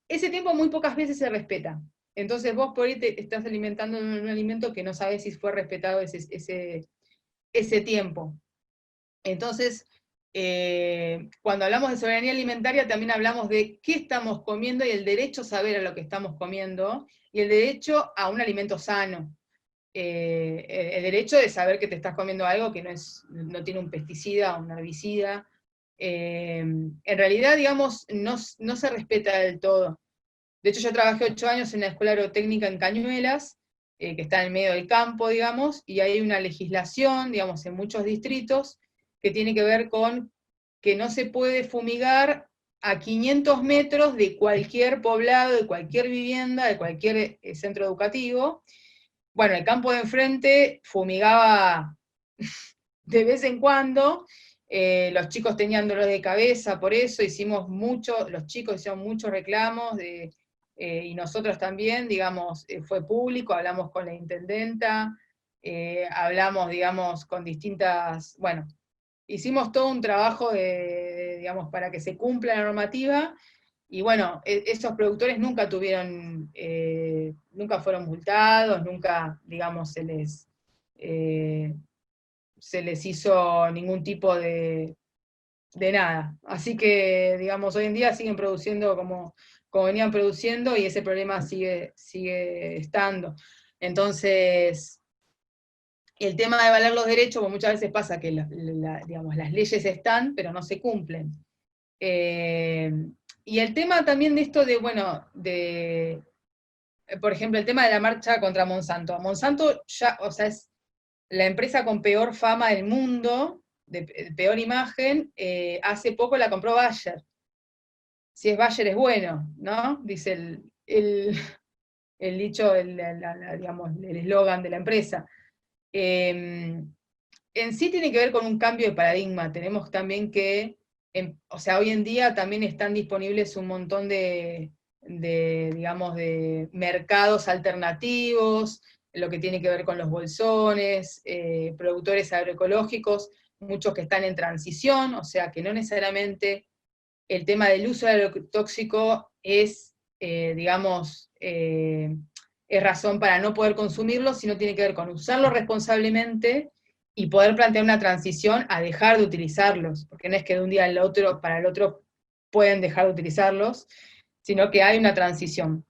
Ese tiempo muy pocas veces se respeta. Entonces vos por ahí te estás alimentando en un alimento que no sabes si fue respetado ese tiempo. Entonces, cuando hablamos de soberanía alimentaria también hablamos de qué estamos comiendo y el derecho a saber a lo que estamos comiendo, y el derecho a un alimento sano. El derecho de saber que te estás comiendo algo que no tiene un pesticida o un herbicida. En realidad, digamos, no se respeta del todo. De hecho, yo trabajé 8 años en la escuela agrotécnica en Cañuelas, que está en el medio del campo, digamos, y hay una legislación, digamos, en muchos distritos, que tiene que ver con que no se puede fumigar a 500 metros de cualquier poblado, de cualquier vivienda, de cualquier centro educativo. Bueno, el campo de enfrente fumigaba de vez en cuando, los chicos tenían dolor de cabeza, por eso los chicos hicieron muchos reclamos, y nosotros también, digamos, fue público, hablamos con la intendenta, hablamos, digamos, con bueno, hicimos todo un trabajo digamos, para que se cumpla la normativa, y bueno, esos productores nunca nunca fueron multados, nunca, digamos, se les hizo ningún tipo de nada. Así que, digamos, hoy en día siguen produciendo como venían produciendo, y ese problema sigue estando. Entonces, el tema de valer los derechos, pues muchas veces pasa que digamos, las leyes están, pero no se cumplen. Y el tema también de esto bueno, por ejemplo, el tema de la marcha contra Monsanto. Monsanto ya, o sea, es la empresa con peor fama del mundo, de peor imagen. Hace poco la compró Bayer. Si es Bayer es bueno, ¿no? Dice el dicho, digamos, el eslogan de la empresa. En sí tiene que ver con un cambio de paradigma. Tenemos también que, o sea, hoy en día también están disponibles un montón digamos, de mercados alternativos, lo que tiene que ver con los bolsones, productores agroecológicos, muchos que están en transición, o sea, que no necesariamente el tema del uso del agrotóxico es, digamos, es razón para no poder consumirlo, sino tiene que ver con usarlo responsablemente y poder plantear una transición a dejar de utilizarlos, porque no es que de un día para el otro pueden dejar de utilizarlos, sino que hay una transición.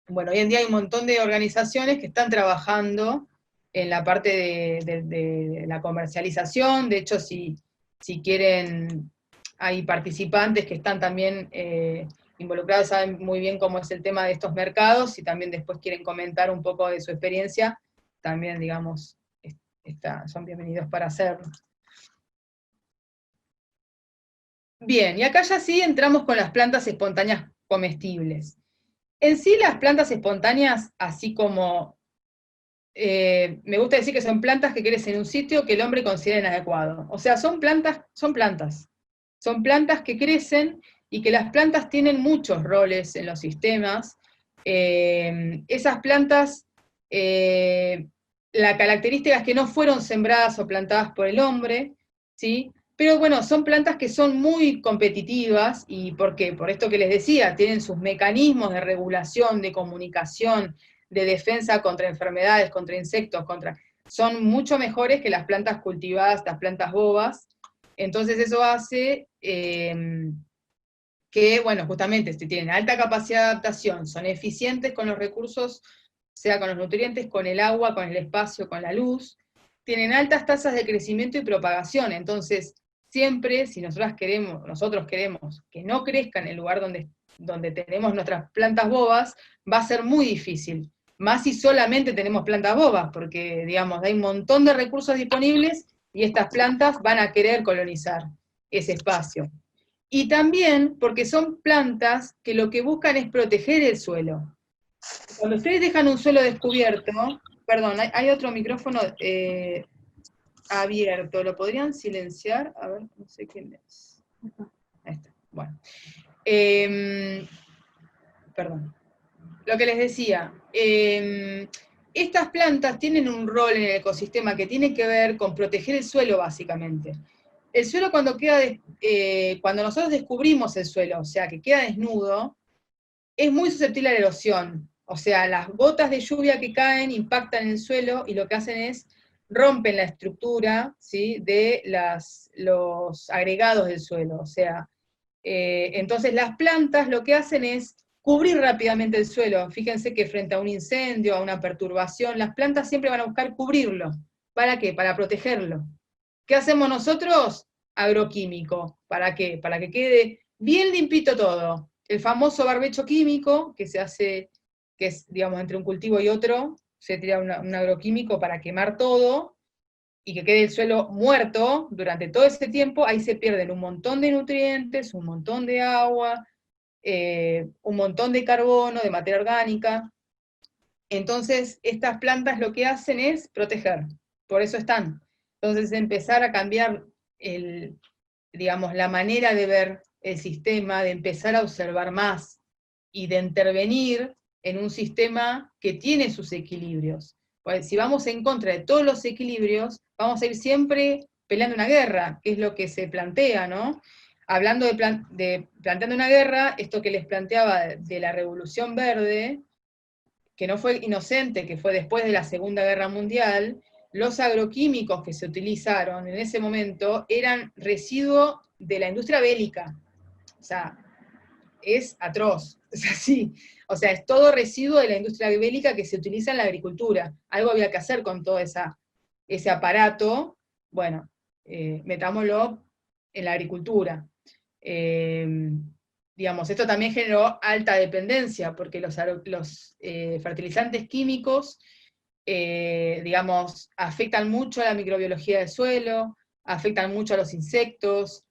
Bueno, hoy en día hay un montón de organizaciones que están trabajando en la parte de la comercialización. De hecho, si quieren, hay participantes que están también involucrados, saben muy bien cómo es el tema de estos mercados, y también después quieren comentar un poco de su experiencia, también, digamos, son bienvenidos para hacerlo. Bien, y acá ya sí entramos con las plantas espontáneas comestibles. En sí, las plantas espontáneas, así como me gusta decir que son plantas que crecen en un sitio que el hombre considera inadecuado. O sea, son plantas. Son plantas que crecen, y que las plantas tienen muchos roles en los sistemas. Esas plantas, la característica es que no fueron sembradas o plantadas por el hombre, ¿sí? Pero bueno, son plantas que son muy competitivas. ¿Y por qué? Por esto que les decía, tienen sus mecanismos de regulación, de comunicación, de defensa contra enfermedades, contra insectos, son mucho mejores que las plantas cultivadas, las plantas bobas. Entonces eso hace que, bueno, justamente, tienen alta capacidad de adaptación, son eficientes con los recursos, sea con los nutrientes, con el agua, con el espacio, con la luz, tienen altas tasas de crecimiento y propagación. Entonces, siempre, si nosotros queremos que no crezca en el lugar donde tenemos nuestras plantas bobas, va a ser muy difícil. Más si solamente tenemos plantas bobas, porque, digamos, hay un montón de recursos disponibles, y estas plantas van a querer colonizar ese espacio. Y también porque son plantas que lo que buscan es proteger el suelo. Cuando ustedes dejan un suelo descubierto, perdón, hay otro micrófono, abierto. ¿Lo podrían silenciar? A ver, no sé quién es. Ahí está, bueno. Perdón. Lo que les decía, estas plantas tienen un rol en el ecosistema que tiene que ver con proteger el suelo, básicamente. El suelo cuando nosotros descubrimos el suelo, o sea, que queda desnudo, es muy susceptible a la erosión. O sea, las gotas de lluvia que caen impactan en el suelo y lo que hacen es rompen la estructura, ¿sí?, de los agregados del suelo. O sea, entonces las plantas lo que hacen es cubrir rápidamente el suelo. Fíjense que frente a un incendio, a una perturbación, las plantas siempre van a buscar cubrirlo. ¿Para qué? Para protegerlo. ¿Qué hacemos nosotros? Agroquímico. ¿Para qué? Para que quede bien limpito todo. El famoso barbecho químico, que se hace, que es, digamos, entre un cultivo y otro, se tira un agroquímico para quemar todo, y que quede el suelo muerto durante todo ese tiempo, ahí se pierden un montón de nutrientes, un montón de agua, un montón de carbono, de materia orgánica. Entonces, estas plantas lo que hacen es proteger, por eso están. Entonces, empezar a cambiar digamos, la manera de ver el sistema, de empezar a observar más y de intervenir en un sistema que tiene sus equilibrios. Pues si vamos en contra de todos los equilibrios, vamos a ir siempre peleando una guerra, que es lo que se plantea, ¿no? Hablando de planteando una guerra, esto que les planteaba de la Revolución Verde, que no fue inocente, que fue después de la Segunda Guerra Mundial, los agroquímicos que se utilizaron en ese momento eran residuo de la industria bélica. O sea, es atroz, es así. O sea, es todo residuo de la industria bélica que se utiliza en la agricultura. Algo había que hacer con todo ese aparato. Bueno, metámoslo en la agricultura. Digamos, esto también generó alta dependencia, porque los fertilizantes químicos, digamos, afectan mucho a la microbiología del suelo, afectan mucho a los insectos,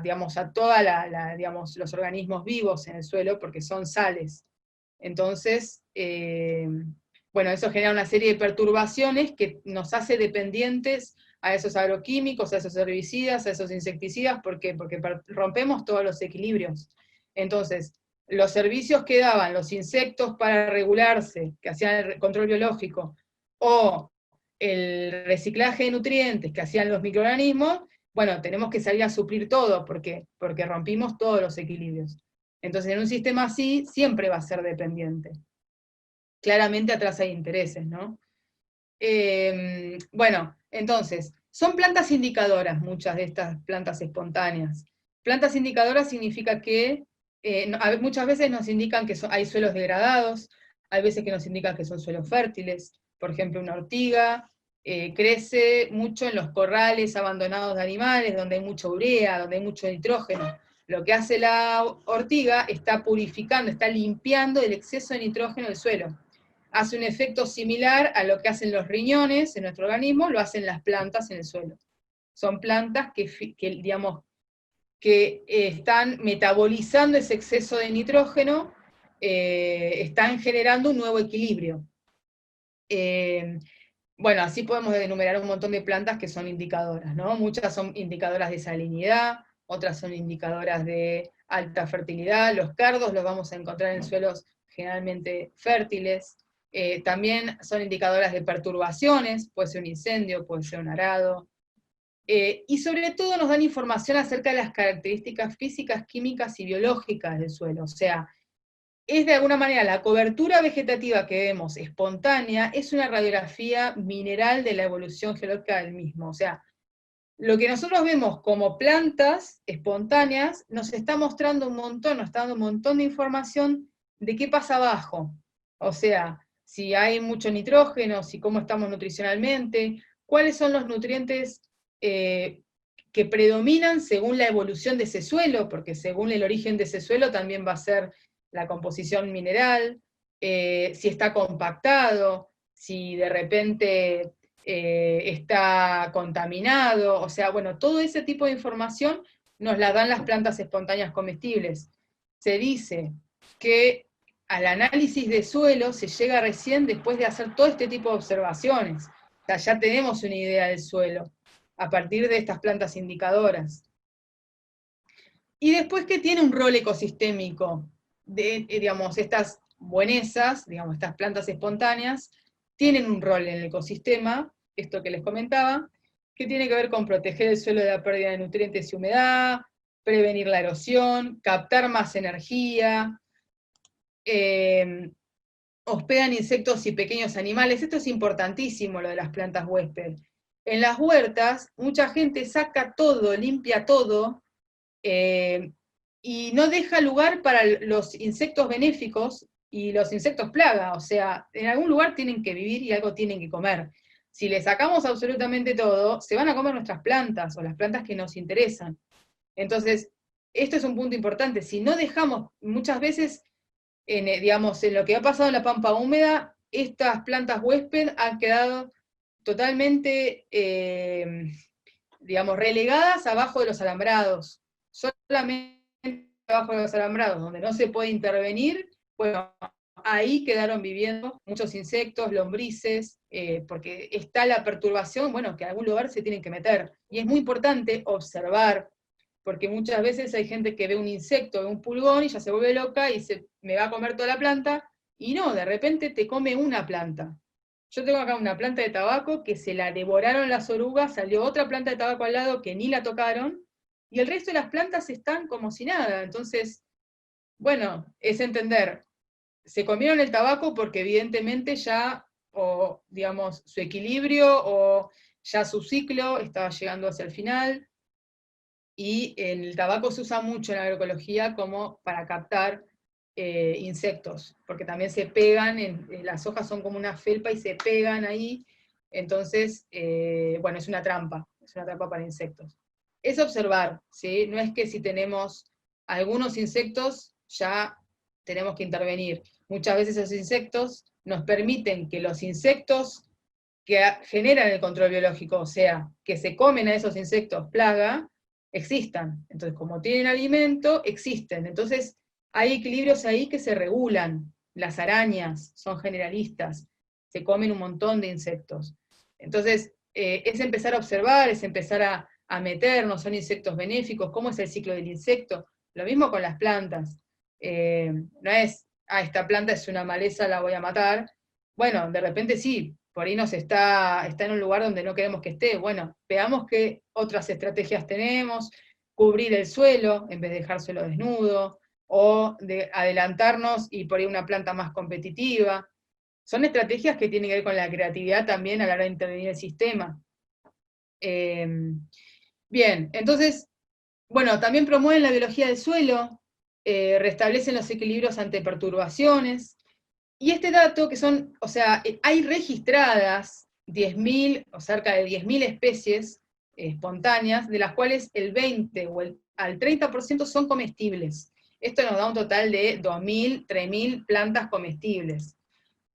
digamos, a todos digamos, los organismos vivos en el suelo, porque son sales. Entonces, bueno, eso genera una serie de perturbaciones que nos hace dependientes a esos agroquímicos, a esos herbicidas, a esos insecticidas, ¿por qué? Porque rompemos todos los equilibrios. Entonces, los servicios que daban los insectos para regularse, que hacían el control biológico, o el reciclaje de nutrientes que hacían los microorganismos, bueno, tenemos que salir a suplir todo, porque rompimos todos los equilibrios. Entonces, en un sistema así, siempre va a ser dependiente. Claramente atrás hay intereses, ¿no? Bueno, entonces, son plantas indicadoras muchas de estas plantas espontáneas. Plantas indicadoras significa que muchas veces nos indican que hay suelos degradados, hay veces que nos indican que son suelos fértiles. Por ejemplo, una ortiga crece mucho en los corrales abandonados de animales, donde hay mucha urea, donde hay mucho nitrógeno. Lo que hace la ortiga está purificando, está limpiando el exceso de nitrógeno del suelo. Hace un efecto similar a lo que hacen los riñones en nuestro organismo, lo hacen las plantas en el suelo. Son plantas que digamos, que están metabolizando ese exceso de nitrógeno, están generando un nuevo equilibrio. Bueno, así podemos enumerar un montón de plantas que son indicadoras, ¿no? Muchas son indicadoras de salinidad, otras son indicadoras de alta fertilidad. Los cardos los vamos a encontrar en suelos generalmente fértiles. También son indicadoras de perturbaciones, puede ser un incendio, puede ser un arado. Y sobre todo nos dan información acerca de las características físicas, químicas y biológicas del suelo. O sea, es de alguna manera la cobertura vegetativa que vemos espontánea, es una radiografía mineral de la evolución geológica del mismo. O sea, lo que nosotros vemos como plantas espontáneas nos está mostrando un montón, nos está dando un montón de información de qué pasa abajo. O sea, si hay mucho nitrógeno, si cómo estamos nutricionalmente, cuáles son los nutrientes que predominan según la evolución de ese suelo, porque según el origen de ese suelo también va a ser la composición mineral, si está compactado, si de repente está contaminado, o sea, bueno, todo ese tipo de información nos la dan las plantas espontáneas comestibles. Se dice que al análisis de suelo se llega recién después de hacer todo este tipo de observaciones. sea, ya tenemos una idea del suelo, a partir de estas plantas indicadoras. Y después que tiene un rol ecosistémico, digamos, estas buenesas, digamos, estas plantas espontáneas, tienen un rol en el ecosistema, esto que les comentaba, que tiene que ver con proteger el suelo de la pérdida de nutrientes y humedad, prevenir la erosión, captar más energía, hospedan insectos y pequeños animales. Esto es importantísimo, lo de las plantas huésped. En las huertas, mucha gente saca todo, limpia todo, y no deja lugar para los insectos benéficos y los insectos plaga. O sea, en algún lugar tienen que vivir y algo tienen que comer. Si le sacamos absolutamente todo, se van a comer nuestras plantas o las plantas que nos interesan. Entonces, esto es un punto importante. Si no dejamos, muchas veces, digamos, en lo que ha pasado en la pampa húmeda, estas plantas huésped han quedado totalmente, digamos, relegadas abajo de los alambrados. Solamente abajo de los alambrados, donde no se puede intervenir, bueno, ahí quedaron viviendo muchos insectos, lombrices, porque está la perturbación, bueno, que a algún lugar se tienen que meter. Y es muy importante observar, porque muchas veces hay gente que ve un insecto, ve un pulgón y ya se vuelve loca y me va a comer toda la planta, y no, de repente te come una planta. Yo tengo acá una planta de tabaco que se la devoraron las orugas, salió otra planta de tabaco al lado que ni la tocaron, y el resto de las plantas están como si nada. Entonces, bueno, es entender, se comieron el tabaco porque evidentemente ya, o digamos, su equilibrio, o ya su ciclo estaba llegando hacia el final, y el tabaco se usa mucho en la agroecología como para captar insectos, porque también se pegan, las hojas son como una felpa y se pegan ahí, entonces, bueno, es una trampa para insectos. Es observar, ¿sí? No es que si tenemos algunos insectos ya tenemos que intervenir. Muchas veces esos insectos nos permiten que los insectos que generan el control biológico, o sea, que se comen a esos insectos plaga, existan. Entonces, como tienen alimento, existen. Entonces, hay equilibrios ahí que se regulan. Las arañas son generalistas, se comen un montón de insectos. Entonces, es empezar a observar, es empezar a meternos, son insectos benéficos, cómo es el ciclo del insecto. Lo mismo con las plantas. No es, esta planta es una maleza, la voy a matar. Bueno, de repente sí, por ahí está en un lugar donde no queremos que esté. Bueno, veamos qué otras estrategias tenemos, cubrir el suelo en vez de dejar suelo desnudo, o de adelantarnos y por ahí una planta más competitiva. Son estrategias que tienen que ver con la creatividad también a la hora de intervenir el sistema. Bien, entonces, bueno, también promueven la biología del suelo, restablecen los equilibrios ante perturbaciones, y este dato, que son, o sea, hay registradas 10.000 o cerca de 10.000 especies espontáneas, de las cuales el 20 o al 30% son comestibles. Esto nos da un total de 2.000, 3.000 plantas comestibles.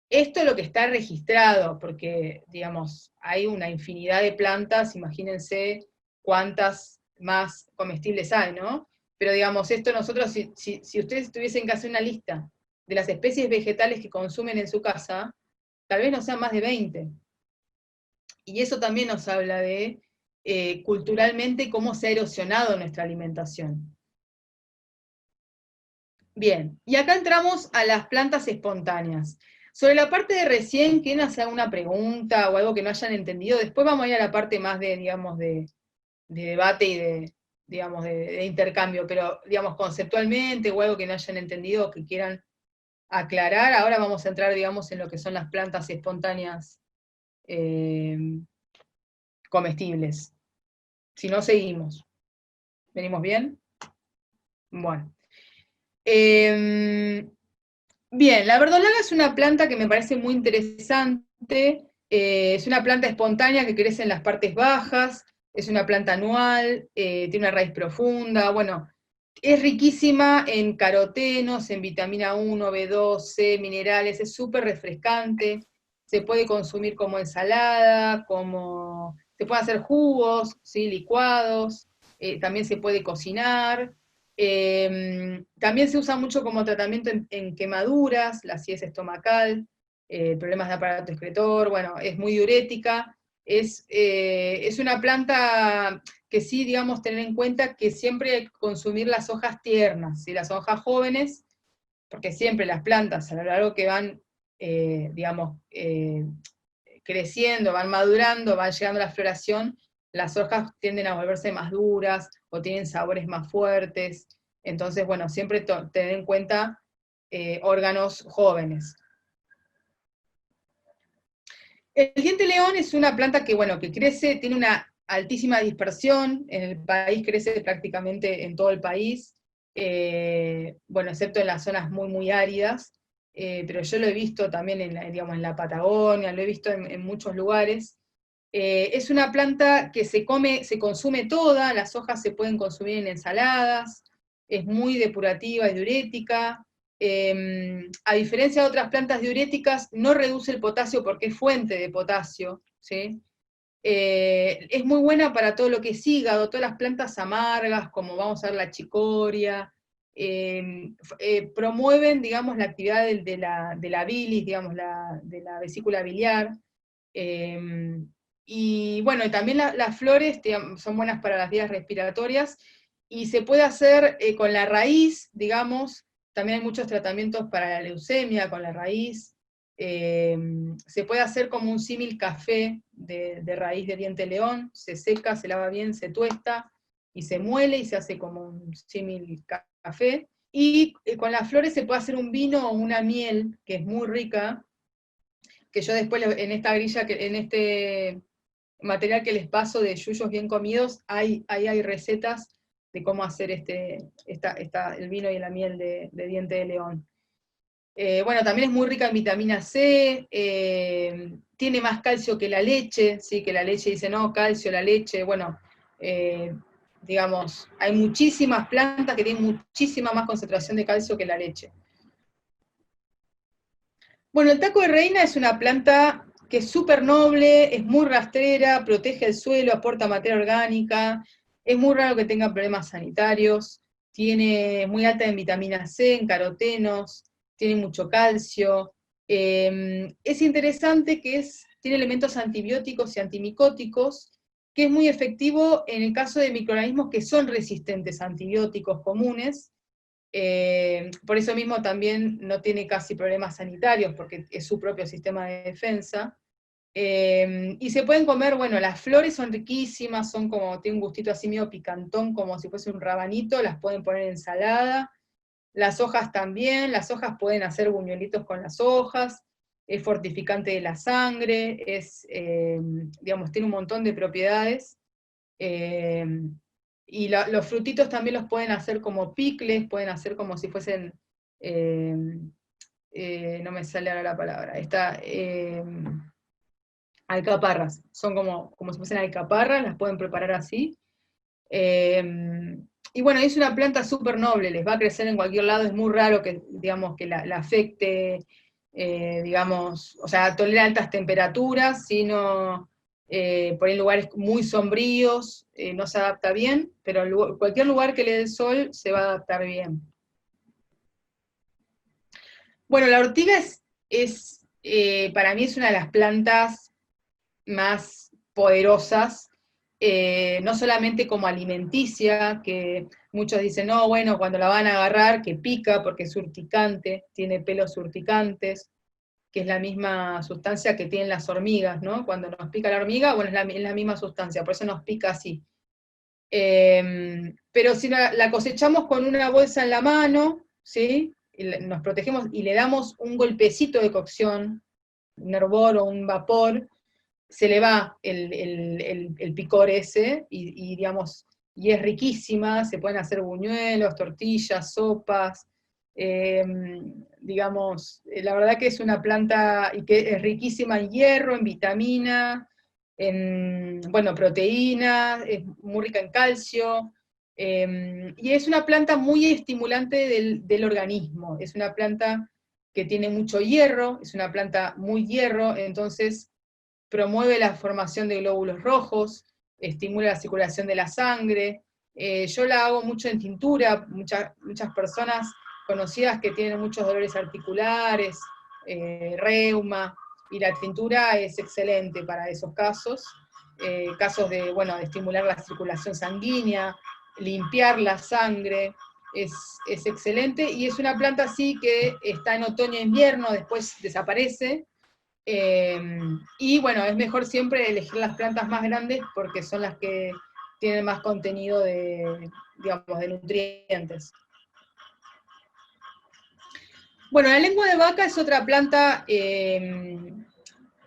Esto es lo que está registrado, porque, digamos, hay una infinidad de plantas, imagínense cuántas más comestibles hay, ¿no? Pero, digamos, esto nosotros, si ustedes tuviesen que hacer una lista de las especies vegetales que consumen en su casa, tal vez no sean más de 20. Y eso también nos habla de, culturalmente, cómo se ha erosionado nuestra alimentación. Bien, y acá entramos a las plantas espontáneas. Sobre la parte de recién, ¿quieren hacer alguna pregunta o algo que no hayan entendido? Después vamos a ir a la parte más de, digamos, de debate y de, digamos, de intercambio, pero, digamos, conceptualmente o algo que no hayan entendido o que quieran aclarar. Ahora vamos a entrar, digamos, en lo que son las plantas espontáneas comestibles. Si no, seguimos. ¿Venimos bien? Bueno. Bien, la verdolaga es una planta que me parece muy interesante. Es una planta espontánea que crece en las partes bajas, es una planta anual, tiene una raíz profunda, bueno, es riquísima en carotenos, en vitamina 1, B2, C, minerales, es súper refrescante, se puede consumir como ensalada, se pueden hacer jugos, ¿sí? Licuados, también se puede cocinar. También se usa mucho como tratamiento en quemaduras, la acidez estomacal, problemas de aparato excretor, bueno, es muy diurética, Es una planta que sí, digamos, tener en cuenta que siempre hay que consumir las hojas tiernas, ¿sí? Las hojas jóvenes, porque siempre las plantas a lo largo que van, digamos, creciendo, van madurando, van llegando a la floración, las hojas tienden a volverse más duras o tienen sabores más fuertes. Entonces, bueno, siempre tener en cuenta órganos jóvenes. El diente león es una planta que, bueno, que crece, tiene una altísima dispersión, en el país crece prácticamente en todo el país, bueno, excepto en las zonas muy, muy áridas, pero yo lo he visto también digamos, en la Patagonia, lo he visto en muchos lugares. Es una planta que se consume toda, las hojas se pueden consumir en ensaladas, es muy depurativa y diurética. A diferencia de otras plantas diuréticas, no reduce el potasio porque es fuente de potasio, ¿sí? Es muy buena para todo lo que es hígado, todas las plantas amargas, como vamos a ver la chicoria, promueven, digamos, la actividad de la bilis, digamos, de la vesícula biliar. Y bueno, también las flores son buenas para las vías respiratorias, y se puede hacer con la raíz, digamos, también hay muchos tratamientos para la leucemia con la raíz. Se puede hacer como un símil café de raíz de diente león, se seca, se lava bien, se tuesta, y se muele y se hace como un símil café. Y con las flores se puede hacer un vino o una miel, que es muy rica, que yo después en esta grilla, en este material que les paso de yuyos bien comidos, ahí hay recetas de cómo hacer el vino y la miel de diente de león. Bueno, también es muy rica en vitamina C, tiene más calcio que la leche, sí, que la leche dice, no, calcio, la leche, bueno, digamos, hay muchísimas plantas que tienen muchísima más concentración de calcio que la leche. Bueno, el taco de reina es una planta que es súper noble, es muy rastrera, protege el suelo, aporta materia orgánica, es muy raro que tenga problemas sanitarios, tiene muy alta en vitamina C, en carotenos, tiene mucho calcio. Es interesante que tiene elementos antibióticos y antimicóticos, que es muy efectivo en el caso de microorganismos que son resistentes a antibióticos comunes. Por eso mismo también no tiene casi problemas sanitarios, porque es su propio sistema de defensa. Y se pueden comer, bueno, las flores son riquísimas, tienen un gustito así medio picantón, como si fuese un rabanito, las pueden poner en ensalada. Las hojas también, las hojas pueden hacer buñuelitos con las hojas, es fortificante de la sangre, digamos, tiene un montón de propiedades. Eh, y los frutitos también los pueden hacer como picles, pueden hacer como si fuesen, eh, no me sale ahora la palabra, alcaparras, son como si fuesen alcaparras, las pueden preparar así. Y bueno, es una planta súper noble, les va a crecer en cualquier lado, es muy raro que, digamos, que la afecte, digamos, o sea, tolera altas temperaturas, sino por ahí en lugares muy sombríos, no se adapta bien, pero cualquier lugar que le dé el sol se va a adaptar bien. Bueno, la ortiga para mí es una de las plantas más poderosas, no solamente como alimenticia, que muchos dicen, no, bueno, cuando la van a agarrar, que pica porque es urticante, tiene pelos urticantes, que es la misma sustancia que tienen las hormigas, ¿no? Cuando nos pica la hormiga, bueno, es la misma sustancia, por eso nos pica así. Pero si la cosechamos con una bolsa en la mano, ¿sí? Nos protegemos y le damos un golpecito de cocción, un hervor o un vapor, se le va el picor ese, digamos, y es riquísima, se pueden hacer buñuelos, tortillas, sopas, digamos, la verdad que es una planta y que es riquísima en hierro, en vitamina, en, bueno, proteína, es muy rica en calcio, y es una planta muy estimulante del organismo, es una planta que tiene mucho hierro, es una planta muy hierro, entonces promueve la formación de glóbulos rojos, estimula la circulación de la sangre. Yo la hago mucho en tintura, muchas personas conocidas que tienen muchos dolores articulares, reuma, y la tintura es excelente para esos casos, casos de, bueno, de estimular la circulación sanguínea, limpiar la sangre, es excelente, y es una planta así que está en otoño e invierno, después desaparece, y bueno, es mejor siempre elegir las plantas más grandes porque son las que tienen más contenido de, digamos, de nutrientes. Bueno, la lengua de vaca es otra planta,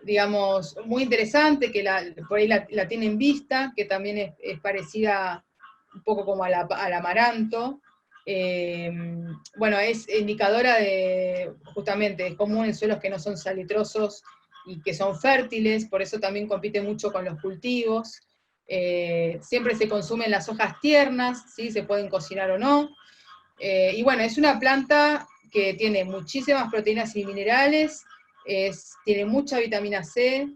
digamos, muy interesante, que por ahí la tienen vista, que también es parecida un poco como al amaranto. Bueno, es indicadora de, justamente, es común en suelos que no son salitrosos y que son fértiles, por eso también compite mucho con los cultivos. Siempre se consumen las hojas tiernas, ¿sí? Se pueden cocinar o no. Y bueno, es una planta que tiene muchísimas proteínas y minerales, tiene mucha vitamina C,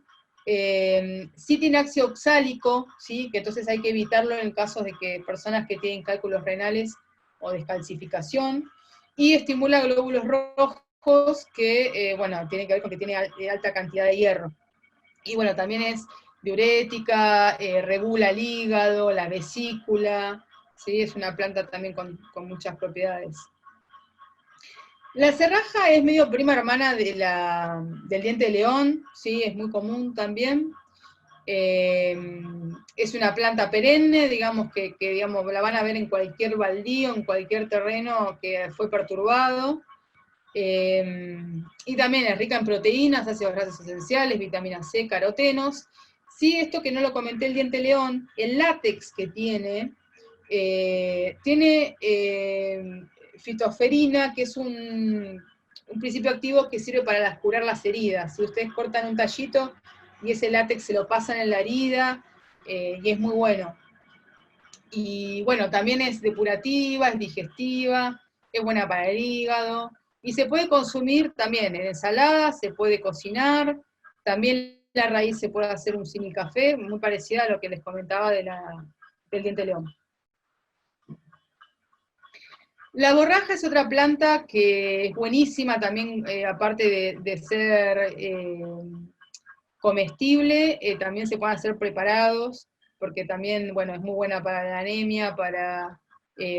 sí tiene ácido oxálico, ¿sí? Que entonces hay que evitarlo en casos de que personas que tienen cálculos renales o descalcificación, y estimula glóbulos rojos, que, bueno, tiene que ver con que tiene alta cantidad de hierro. Y bueno, también es diurética, regula el hígado, la vesícula, ¿sí? Es una planta también con muchas propiedades. La cerraja es medio prima hermana del diente de león, ¿sí? Es muy común también. Es una planta perenne, digamos que digamos, la van a ver en cualquier baldío, en cualquier terreno que fue perturbado. Y también es rica en proteínas, ácidos grasos esenciales, vitamina C, carotenos. Sí, esto que no lo comenté, el diente león, el látex que tiene fitoferina, que es un principio activo que sirve para curar las heridas. Si ustedes cortan un tallito y ese látex se lo pasan en la herida, y es muy bueno. Y bueno, también es depurativa, es digestiva, es buena para el hígado, y se puede consumir también en ensaladas, se puede cocinar, también la raíz se puede hacer un similcafé, muy parecida a lo que les comentaba del diente león. La borraja es otra planta que es buenísima también, aparte de ser comestible, también se pueden hacer preparados, porque también, bueno, es muy buena para la anemia, para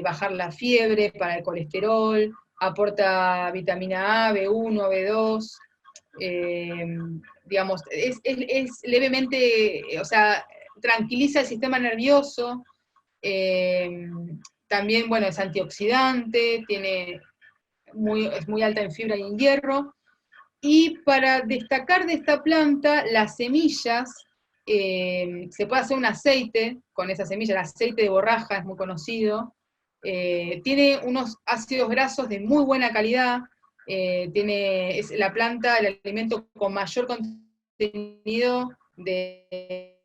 bajar la fiebre, para el colesterol, aporta vitamina A, B1, B2, digamos, es levemente, o sea, tranquiliza el sistema nervioso, también, bueno, es antioxidante, es muy alta en fibra y en hierro. Y para destacar de esta planta, las semillas, se puede hacer un aceite con esas semillas, el aceite de borraja es muy conocido, tiene unos ácidos grasos de muy buena calidad, es la planta, el alimento con mayor contenido de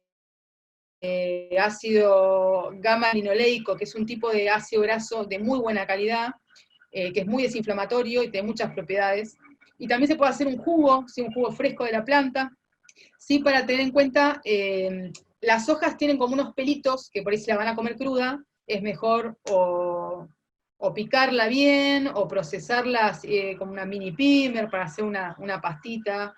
ácido gamma-linoleico, que es un tipo de ácido graso de muy buena calidad, que es muy desinflamatorio y tiene muchas propiedades. Y también se puede hacer un jugo, ¿sí? Un jugo fresco de la planta. Sí, para tener en cuenta, las hojas tienen como unos pelitos, que por ahí si la van a comer cruda, es mejor o picarla bien, o procesarla como una mini pimer para hacer una pastita,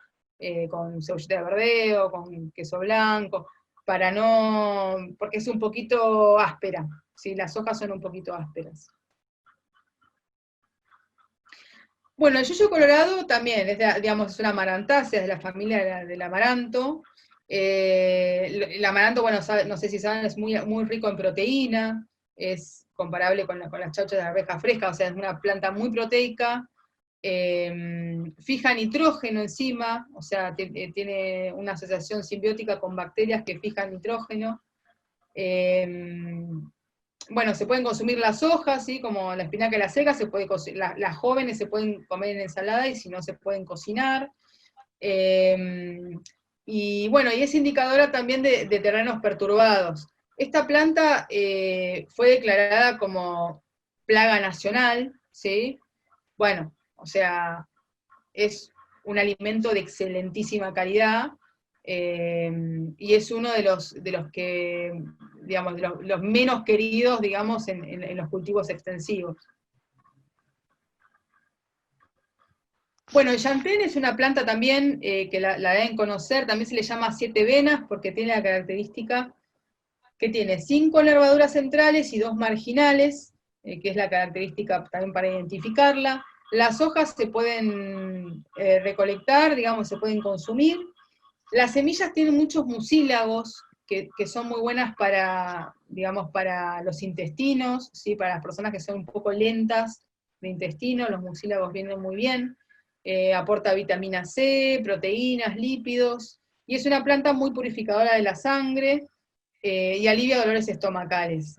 con cebollita de verdeo, con queso blanco, para no, porque es un poquito áspera, ¿sí? Las hojas son un poquito ásperas. Bueno, el yuyo colorado también, digamos, es una amarantácea, de la familia del amaranto. El amaranto, bueno, no sé si saben, es muy, muy rico en proteína, es comparable con las chauchas de la arveja fresca, o sea, es una planta muy proteica, fija nitrógeno encima, o sea, tiene una asociación simbiótica con bacterias que fijan nitrógeno. Bueno, se pueden consumir las hojas, ¿sí? Como la espinaca y la seca, las jóvenes se pueden comer en ensalada y si no se pueden cocinar. Y bueno, y es indicadora también de terrenos perturbados. Esta planta fue declarada como plaga nacional, ¿sí? Bueno, o sea, es un alimento de excelentísima calidad, y es uno de los que, digamos, los menos queridos, digamos, en los cultivos extensivos. Bueno, el yantén es una planta también que la deben conocer, también se le llama siete venas porque tiene la característica que tiene 5 nervaduras centrales y 2 marginales, que es la característica también para identificarla. Las hojas se pueden recolectar, digamos, se pueden consumir. Las semillas tienen muchos mucílagos que son muy buenas para, digamos, para los intestinos, ¿sí? Para las personas que son un poco lentas de intestino, los mucílagos vienen muy bien. Aporta vitamina C, proteínas, lípidos, y es una planta muy purificadora de la sangre, y alivia dolores estomacales.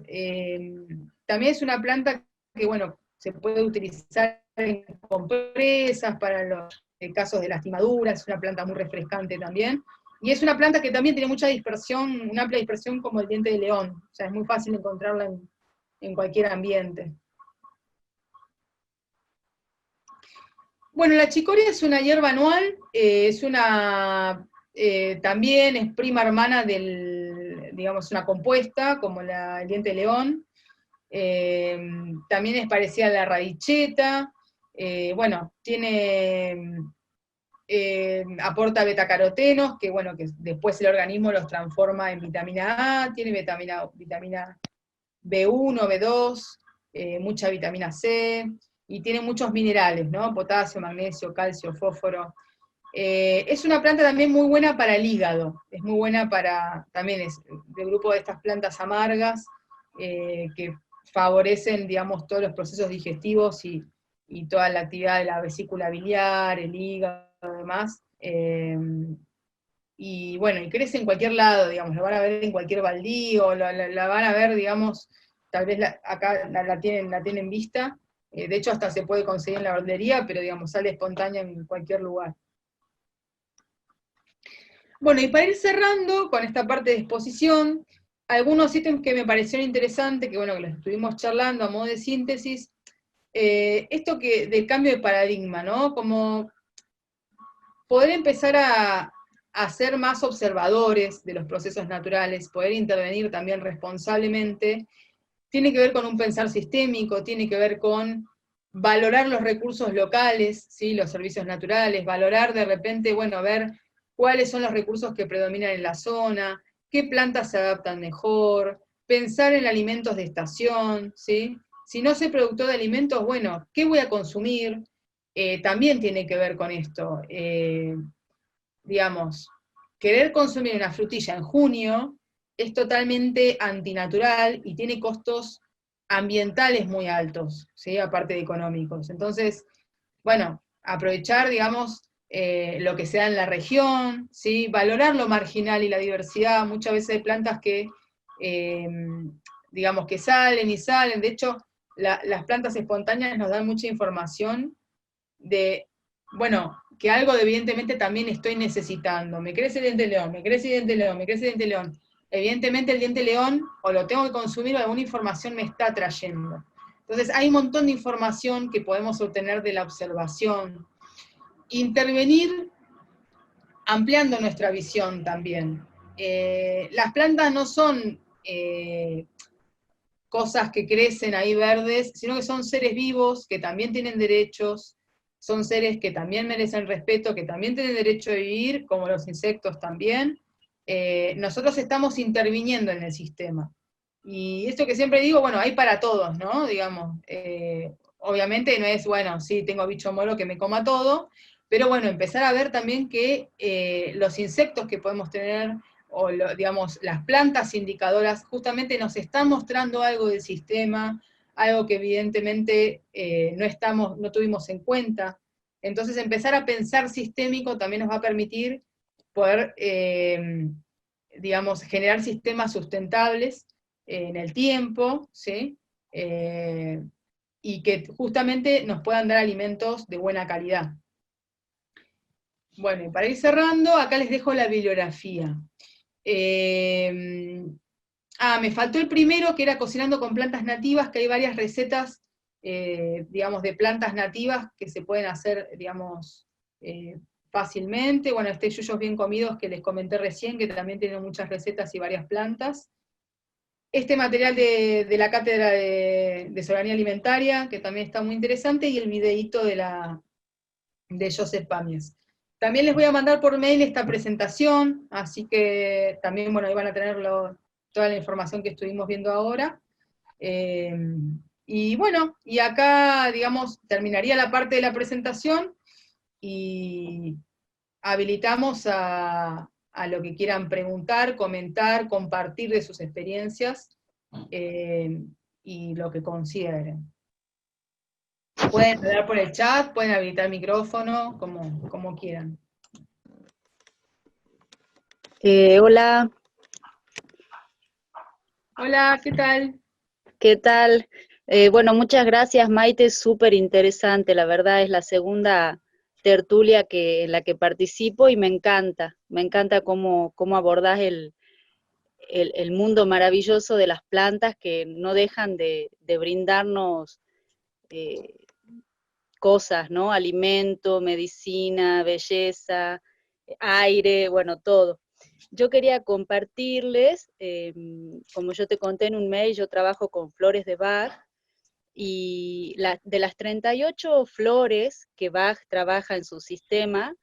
También es una planta que, bueno, se puede utilizar en compresas para los casos de lastimaduras, es una planta muy refrescante también. Y es una planta que también tiene mucha dispersión, una amplia dispersión como el diente de león, o sea, es muy fácil encontrarla en cualquier ambiente. Bueno, la chicoria es una hierba anual, es una, también es prima hermana del, digamos, una compuesta, como el diente de león. También es parecida a la radicheta. Bueno, tiene, aporta betacarotenos, que bueno, que después el organismo los transforma en vitamina A, tiene vitamina B1, B2, mucha vitamina C, y tiene muchos minerales, ¿no? Potasio, magnesio, calcio, fósforo. Es una planta también muy buena para el hígado, es muy buena para, también es del grupo de estas plantas amargas, que favorecen, digamos, todos los procesos digestivos y toda la actividad de la vesícula biliar, el hígado, además. Y bueno, y crece en cualquier lado, digamos, lo van a ver en cualquier baldío, la van a ver, digamos, tal vez acá la tienen vista, de hecho hasta se puede conseguir en la verdulería, pero digamos, sale espontánea en cualquier lugar. Bueno, y para ir cerrando con esta parte de exposición, algunos ítems que me parecieron interesantes, que bueno, que los estuvimos charlando a modo de síntesis, esto del cambio de paradigma, ¿no? Como poder empezar a ser más observadores de los procesos naturales, poder intervenir también responsablemente, tiene que ver con un pensar sistémico, tiene que ver con valorar los recursos locales, ¿sí? Los servicios naturales, valorar de repente, bueno, ver cuáles son los recursos que predominan en la zona, qué plantas se adaptan mejor, pensar en alimentos de estación, ¿sí? Si no soy productor de alimentos, bueno, ¿qué voy a consumir? También tiene que ver con esto. Digamos, querer consumir una frutilla en junio es totalmente antinatural y tiene costos ambientales muy altos, ¿sí? Aparte de económicos. Entonces, bueno, aprovechar, digamos, lo que se da en la región, ¿sí? Valorar lo marginal y la diversidad. Muchas veces hay plantas que, eh, digamos, que salen y salen. De hecho, las plantas espontáneas nos dan mucha información de, bueno, que algo evidentemente también estoy necesitando. Me crece el diente de león, me crece el diente de león, me crece el diente de león. Evidentemente el diente de león o lo tengo que consumir o alguna información me está trayendo. Entonces hay un montón de información que podemos obtener de la observación. Intervenir ampliando nuestra visión también. Las plantas no son cosas que crecen ahí verdes, sino que son seres vivos que también tienen derechos, son seres que también merecen respeto, que también tienen derecho a vivir, como los insectos también. Nosotros estamos interviniendo en el sistema. Y esto que siempre digo, bueno, hay para todos, ¿no? Digamos, obviamente no es, bueno, sí, tengo bicho moro que me coma todo, pero bueno, empezar a ver también que los insectos que podemos tener, o digamos, las plantas indicadoras, justamente nos están mostrando algo del sistema, algo que evidentemente no tuvimos en cuenta. Entonces empezar a pensar sistémico también nos va a permitir poder, digamos, generar sistemas sustentables en el tiempo, ¿sí? Y que justamente nos puedan dar alimentos de buena calidad. Bueno, y para ir cerrando, acá les dejo la bibliografía. Me faltó el primero, que era cocinando con plantas nativas, que hay varias recetas, digamos, de plantas nativas que se pueden hacer, digamos, fácilmente. Bueno, yuyos bien comidos que les comenté recién, que también tienen muchas recetas y varias plantas. Este material de la cátedra de soberanía alimentaria, que también está muy interesante, y el videíto de Joseph Pamiers. También les voy a mandar por mail esta presentación, así que también, bueno, ahí van a tener toda la información que estuvimos viendo ahora. Y bueno, y acá, digamos, terminaría la parte de la presentación, y habilitamos a lo que quieran preguntar, comentar, compartir de sus experiencias, y lo que consideren. Pueden hablar por el chat, pueden habilitar el micrófono, como quieran. Hola, Hola, ¿qué tal? ¿qué tal? Bueno, muchas gracias, Maite, súper interesante, la verdad es la segunda tertulia en la que participo y me encanta cómo abordás el mundo maravilloso de las plantas que no dejan de brindarnos eh, cosas, ¿no? Alimento, medicina, belleza, aire, bueno, todo. Yo quería compartirles, como yo te conté en un mail, yo trabajo con flores de Bach, y de las 38 flores que Bach trabaja en su sistema,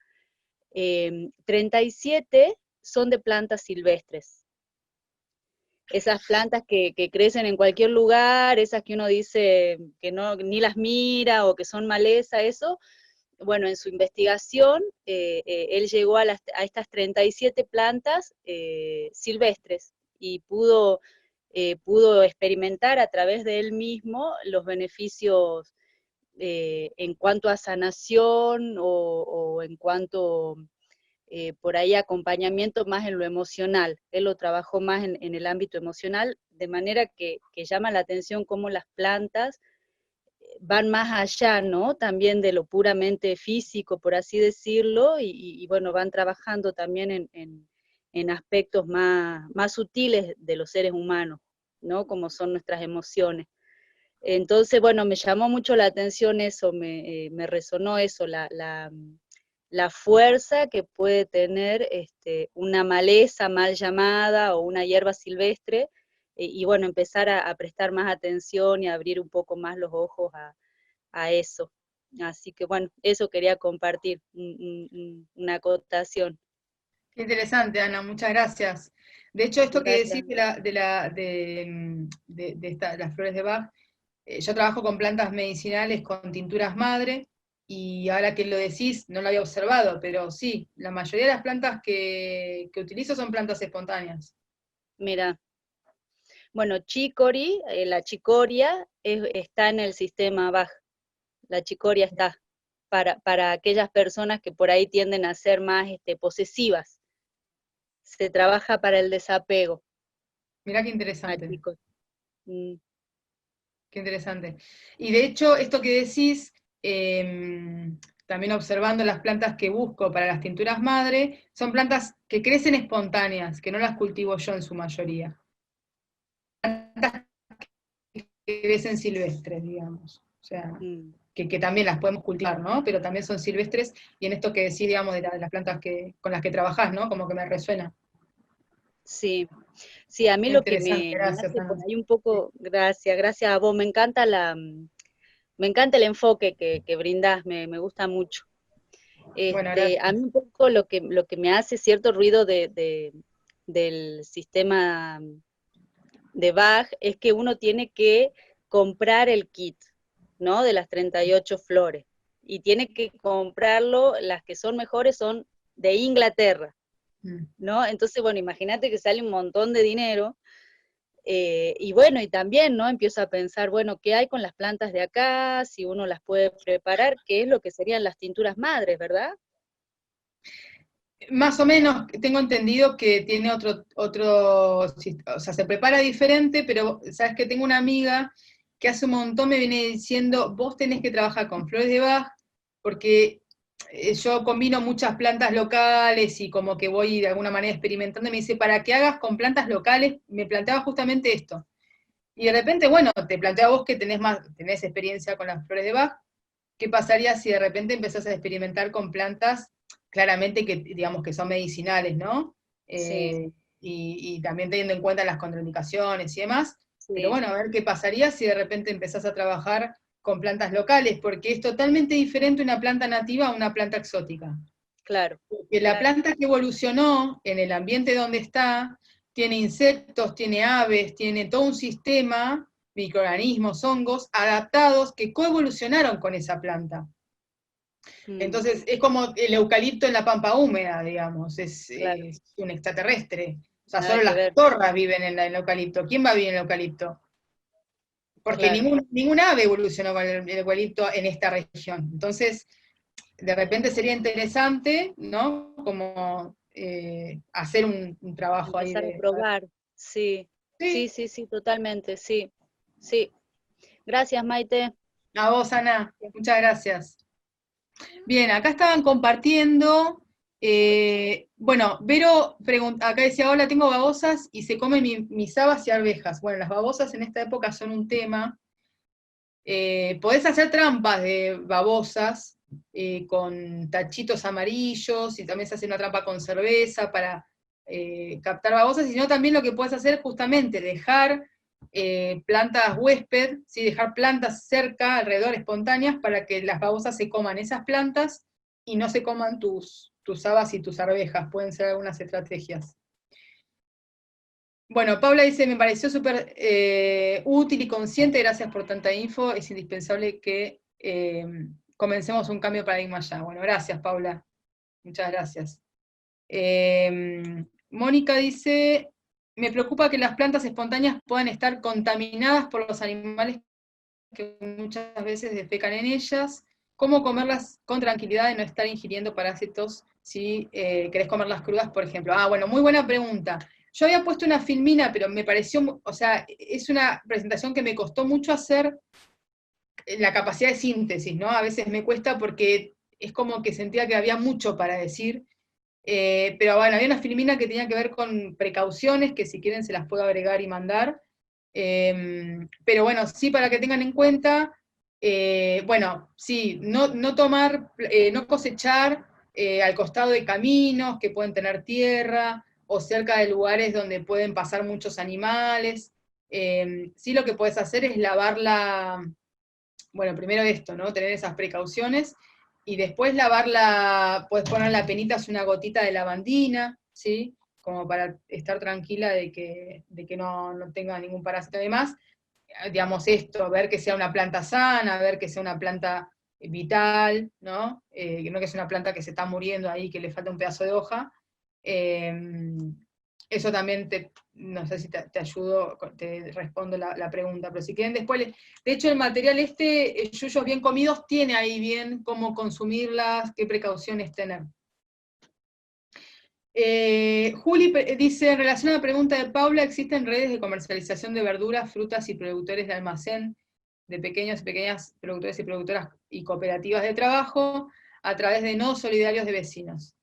37 son de plantas silvestres. Esas plantas que crecen en cualquier lugar, esas que uno dice que no, ni las mira o que son maleza, eso. Bueno, en su investigación, él llegó a estas 37 plantas silvestres y pudo experimentar a través de él mismo los beneficios en cuanto a sanación o en cuanto por ahí acompañamiento más en lo emocional. Él lo trabajó más en el ámbito emocional, de manera que llama la atención cómo las plantas van más allá, ¿no? También de lo puramente físico, por así decirlo, y bueno, van trabajando también en aspectos más sutiles de los seres humanos, ¿no? Como son nuestras emociones. Entonces, bueno, me llamó mucho la atención eso, me resonó eso, la fuerza que puede tener una maleza mal llamada o una hierba silvestre, y bueno, empezar a prestar más atención y a abrir un poco más los ojos a eso. Así que bueno, eso quería compartir, una acotación. Qué interesante, Ana, muchas gracias. De hecho, esto que Gracias. decís de las flores de Bach, yo trabajo con plantas medicinales con tinturas madre, y ahora que lo decís, no lo había observado, pero sí, la mayoría de las plantas que utilizo son plantas espontáneas. Mira, bueno, chicory, la chicoria está en el sistema Bach, la chicoria está para aquellas personas que por ahí tienden a ser más posesivas. Se trabaja para el desapego, Mirá a interesante. chicos. Mm, Qué interesante. Y de hecho, esto que decís, también observando las plantas que busco para las tinturas madre, son plantas que crecen espontáneas, que no las cultivo yo en su mayoría. Plantas que crecen silvestres, digamos. O sea, mm. que también las podemos cultivar, ¿no? Pero también son silvestres, y en esto que decís, digamos, de las plantas con las que trabajás, ¿no? Como que me resuena. Sí, sí, a mí Qué lo que interesante, me gracias, hace por Ana. ahí un poco, gracias a vos, me encanta el enfoque que brindás, me gusta mucho. Bueno, gracias. A mí un poco lo que me hace cierto ruido del sistema de Bach es que uno tiene que comprar el kit, ¿no? De las 38 flores. Y tiene que comprarlo, las que son mejores son de Inglaterra, Mm. ¿no? Entonces, bueno, imagínate que sale un montón de dinero. Y bueno, y también, ¿no? Empiezo a pensar, bueno, ¿qué hay con las plantas de acá? Si uno las puede preparar, ¿qué es lo que serían las tinturas madres, verdad? Más o menos, tengo entendido que tiene o sea, se prepara diferente, pero sabes que tengo una amiga que hace un montón me viene diciendo, vos tenés que trabajar con flores de Bach, porque yo combino muchas plantas locales y como que voy de alguna manera experimentando, y me dice, para que hagas con plantas locales, me planteaba justamente esto. Y de repente, bueno, te planteo a vos que tenés experiencia con las flores de Bach. ¿Qué pasaría si de repente empezás a experimentar con plantas claramente que, digamos, que son medicinales, ¿no? Sí, Y también teniendo en cuenta las contraindicaciones y demás, pero sí. bueno, a ver qué pasaría si de repente empezás a trabajar con plantas locales, porque es totalmente diferente una planta nativa a una planta exótica. Claro. Porque la planta que evolucionó en el ambiente donde está, tiene insectos, tiene aves, tiene todo un sistema, microorganismos, hongos, adaptados que coevolucionaron con esa planta. Entonces, es como el eucalipto en la pampa húmeda, digamos, Claro. es un extraterrestre. O sea, Nada solo que las ver. torras viven en el eucalipto. ¿Quién va a vivir en el eucalipto? Porque Claro. ningún ave evolucionó con el eucalipto en esta región. Entonces, de repente sería interesante, ¿no? Como hacer un trabajo ahí Empezar a de... probar. Sí, sí, Sí, sí, sí, totalmente, sí. Sí. Gracias, Maite. a vos, Ana, muchas gracias. Bien, acá estaban compartiendo, bueno, Vero acá decía, hola, tengo babosas y se comen mis habas y arvejas. Bueno, las babosas en esta época son un tema. Podés hacer trampas de babosas con tachitos amarillos, y también se hace una trampa con cerveza para captar babosas, y si no, también lo que puedes hacer es justamente dejar plantas huésped, ¿sí? Dejar plantas cerca, alrededor, espontáneas, para que las babosas se coman esas plantas y no se coman tus habas y tus arvejas. Pueden ser algunas estrategias. Bueno, Paula dice, me pareció súper útil y consciente, gracias por tanta info, es indispensable que comencemos un cambio de paradigma ya. Bueno, gracias, Paula, muchas gracias. Mónica dice, me preocupa que las plantas espontáneas puedan estar contaminadas por los animales que muchas veces defecan en ellas. ¿Cómo comerlas con tranquilidad y no estar ingiriendo parásitos si querés comerlas crudas, por ejemplo? Ah, bueno, muy buena pregunta. Yo había puesto una filmina, pero me pareció, o sea, es una presentación que me costó mucho hacer la capacidad de síntesis, ¿no? A veces me cuesta porque es como que sentía que había mucho para decir, pero bueno, había una filmina que tenía que ver con precauciones, que si quieren se las puedo agregar y mandar. Pero bueno, sí, para que tengan en cuenta, bueno, sí, no tomar, no cosechar al costado de caminos que pueden tener tierra, o cerca de lugares donde pueden pasar muchos animales. Sí, lo que puedes hacer es lavarla, bueno, primero esto, ¿no? Tener esas precauciones, y después lavarla, puedes ponerle a penitas una gotita de lavandina, ¿sí? Como para estar tranquila de que no tenga ningún parásito. Además, digamos esto, ver que sea una planta sana, ver que sea una planta vital, ¿no? Que no que sea una planta que se está muriendo ahí, que le falta un pedazo de hoja. Eso también no sé si te ayudo, te respondo la pregunta, pero si quieren después, de hecho el material Yuyos Bien Comidos, tiene ahí bien cómo consumirlas, qué precauciones tener. Juli dice, en relación a la pregunta de Paula, ¿existen redes de comercialización de verduras, frutas y productores de almacén de pequeños y pequeñas productores y productoras y cooperativas de trabajo a través de nodos solidarios de vecinos?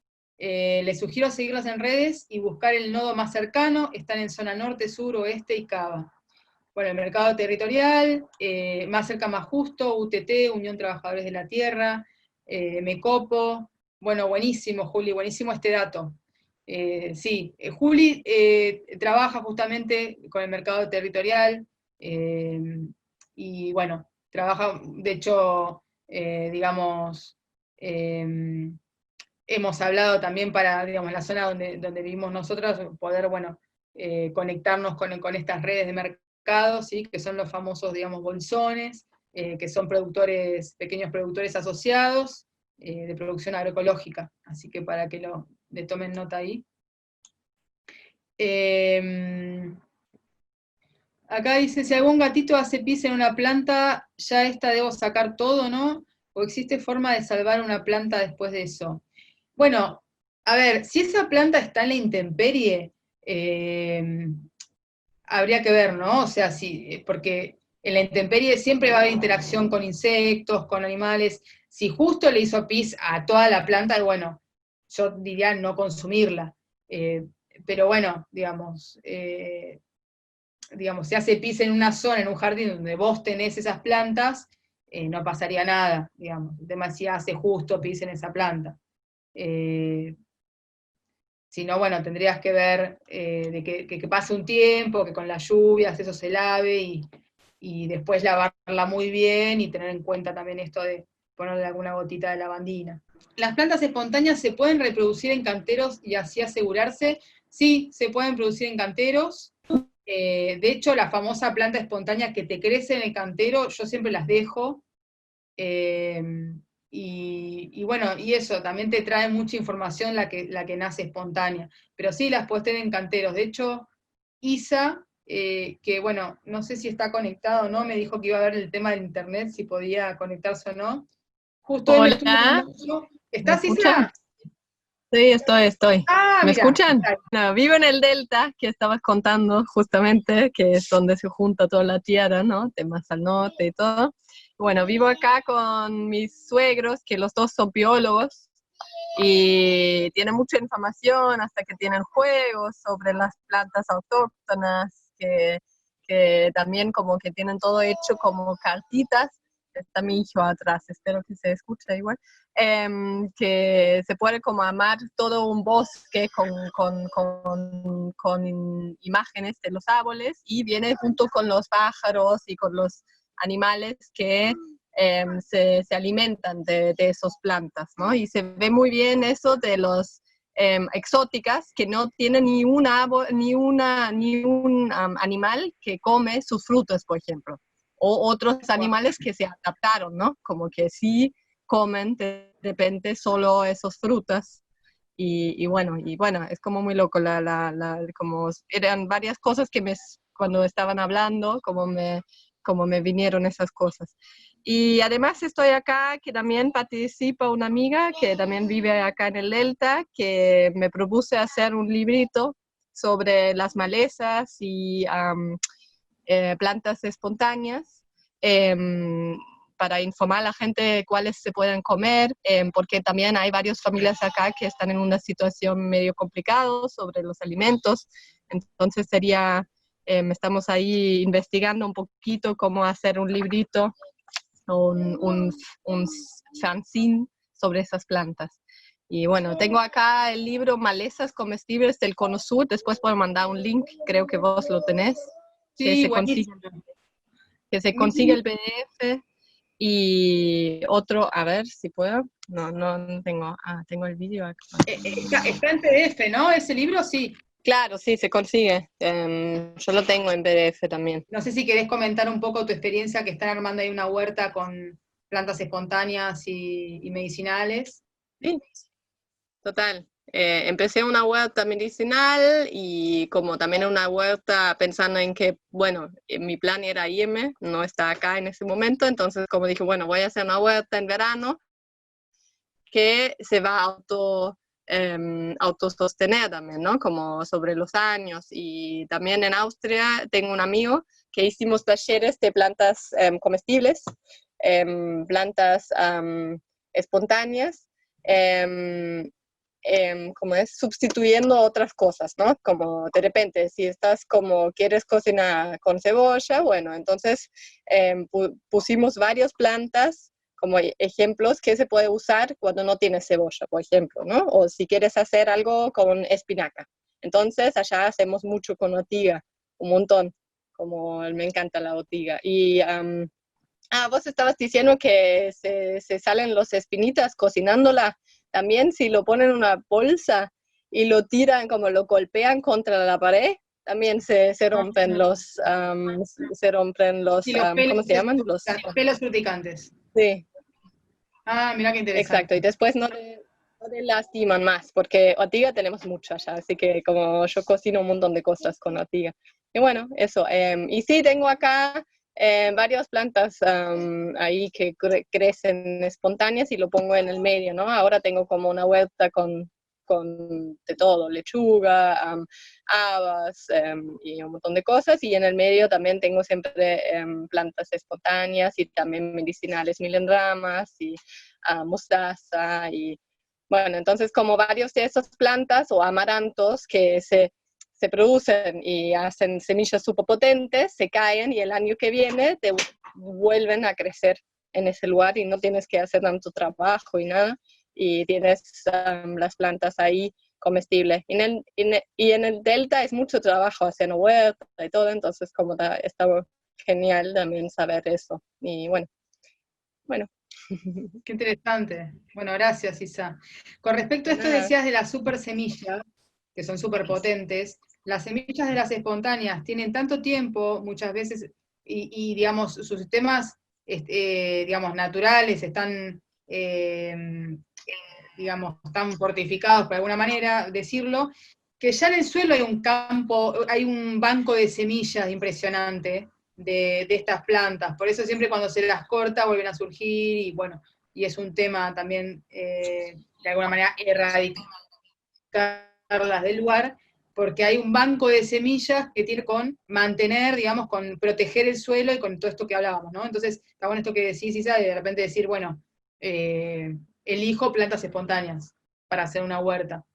Les sugiero seguirlos en redes y buscar el nodo más cercano. Están en zona norte, sur, oeste y Cava. Bueno, el mercado territorial, más cerca más justo, UTT, Unión Trabajadores de la Tierra, Mecopo. Bueno, buenísimo, Juli, buenísimo este dato. Sí, Juli trabaja justamente con el mercado territorial, y bueno, trabaja, de hecho, digamos, hemos hablado también para, digamos, la zona donde vivimos nosotros, poder, bueno, conectarnos con estas redes de mercado, ¿sí? Que son los famosos, digamos, bolsones, que son productores, pequeños productores asociados, de producción agroecológica, así que para que le tomen nota ahí. Acá dice, si algún gatito hace pis en una planta, ya esta debo sacar todo, ¿no? ¿O existe forma de salvar una planta después de eso? Bueno, a ver, si esa planta está en la intemperie, habría que ver, ¿no? O sea, sí, porque en la intemperie siempre va a haber interacción con insectos, con animales. Si justo le hizo pis a toda la planta, bueno, yo diría no consumirla. Pero bueno, digamos, si hace pis en una zona, en un jardín donde vos tenés esas plantas, no pasaría nada, digamos. El tema es si hace justo pis en esa planta. Si no, bueno, tendrías que ver de que pase un tiempo, que con las lluvias eso se lave, y después lavarla muy bien y tener en cuenta también esto de ponerle alguna gotita de lavandina. ¿Las plantas espontáneas se pueden reproducir en canteros y así asegurarse? Sí, se pueden producir en canteros. De hecho, la famosa planta espontánea que te crece en el cantero, yo siempre las dejo. Eh, y bueno, y eso, también te trae mucha información la que nace espontánea. Pero sí, las puedes tener en canteros. De hecho, Isa, que bueno, no sé si está conectado o no, me dijo que iba a ver el tema del internet, si podía conectarse o no. Justo él me estuvo Hola, mandando. ¿me ¿Estás, escuchan? Isa? Sí, estoy. Ah, ¿Me mira. escuchan? No, vivo en el delta, que estabas contando justamente, que es donde se junta toda la tierra, ¿no? Temas al norte y todo. Bueno, vivo acá con mis suegros, que los dos son biólogos, y tienen mucha información, hasta que tienen juegos sobre las plantas autóctonas, que también como que tienen todo hecho como cartitas. Está mi hijo atrás, espero que se escuche igual. Que se puede como armar todo un bosque con imágenes de los árboles, y viene junto con los pájaros y con los animales que se alimentan de esas plantas, ¿no? Y se ve muy bien eso de los exóticas, que no tienen ni un animal que come sus frutas, por ejemplo, o otros animales que se adaptaron, ¿no? Como que sí comen de repente solo esas frutas. Y bueno, es como muy loco, como eran varias cosas que cuando estaban hablando, como me vinieron esas cosas. Y además estoy acá, que también participa una amiga que también vive acá en el Delta, que me propuse hacer un librito sobre las malezas y plantas espontáneas, para informar a la gente de cuáles se pueden comer, porque también hay varias familias acá que están en una situación medio complicada sobre los alimentos. Entonces estamos ahí investigando un poquito cómo hacer un librito, un fanzine sobre esas plantas. Y bueno, tengo acá el libro Malezas Comestibles del Cono Sur, después puedo mandar un link, creo que vos lo tenés, que Sí, se consigue, buenísimo. el PDF. Y otro, a ver si puedo, no tengo, tengo el vídeo acá. Está en PDF, ¿no? Ese libro, sí. Claro, sí, se consigue. Yo lo tengo en PDF también. No sé si querés comentar un poco tu experiencia, que están armando ahí una huerta con plantas espontáneas y medicinales. Sí, total. Empecé una huerta medicinal, y como también una huerta pensando en que, bueno, mi plan era irme, no está acá en ese momento, entonces como dije, bueno, voy a hacer una huerta en verano que se va a autosostener también, ¿no? Como sobre los años. Y también en Austria tengo un amigo que hicimos talleres de plantas comestibles, plantas espontáneas, como es, sustituyendo otras cosas, ¿no? Como de repente, si estás como quieres cocinar con cebolla, bueno, entonces pusimos varias plantas como ejemplos que se puede usar cuando no tienes cebolla, por ejemplo, ¿no? O si quieres hacer algo con espinaca. Entonces, allá hacemos mucho con ortiga, un montón, como me encanta la ortiga. Y vos estabas diciendo que se salen los espinitas cocinándola. También si lo ponen en una bolsa y lo tiran, como lo golpean contra la pared, también se rompen Sí, los ¿cómo pelos, se llaman? los pelos fruticantes. Sí, Ah, mirá qué exacto. Y interesante. después no te lastiman más, porque ortiga tenemos mucho allá, así que como yo cocino un montón de cosas con ortiga. Y bueno, eso. Y sí, tengo acá varias plantas ahí que crecen espontáneas, y lo pongo en el medio, ¿no? Ahora tengo como una huerta con de todo, lechuga, habas, y un montón de cosas, y en el medio también tengo siempre plantas espontáneas y también medicinales, milenramas y mostaza, y bueno, entonces como varios de esas plantas o amarantos que se producen y hacen semillas súper potentes, se caen, y el año que viene te vuelven a crecer en ese lugar, y no tienes que hacer tanto trabajo y nada, y tienes las plantas ahí comestibles. Y en el delta es mucho trabajo haciendo huerta y todo, entonces como está genial también saber eso. Y bueno. Qué interesante. Bueno, gracias, Isa. Con respecto a esto Nada. decías de las super semillas, que son súper potentes, las semillas de las espontáneas tienen tanto tiempo, muchas veces, y digamos, sus sistemas, digamos, naturales están, digamos, están fortificados, por alguna manera decirlo, que ya en el suelo hay un campo, hay un banco de semillas impresionante de estas plantas. Por eso siempre cuando se las corta vuelven a surgir, y bueno, y es un tema también, de alguna manera, erradicarlas del lugar, porque hay un banco de semillas que tiene con mantener, digamos, con proteger el suelo y con todo esto que hablábamos, ¿no? Entonces, está bueno esto que decís, Isa, de repente decir, bueno, elijo plantas espontáneas para hacer una huerta,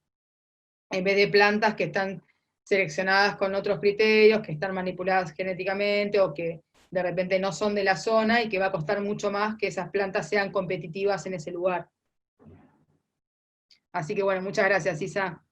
en vez de plantas que están seleccionadas con otros criterios, que están manipuladas genéticamente o que de repente no son de la zona y que va a costar mucho más que esas plantas sean competitivas en ese lugar. Así que bueno, muchas gracias, Isa.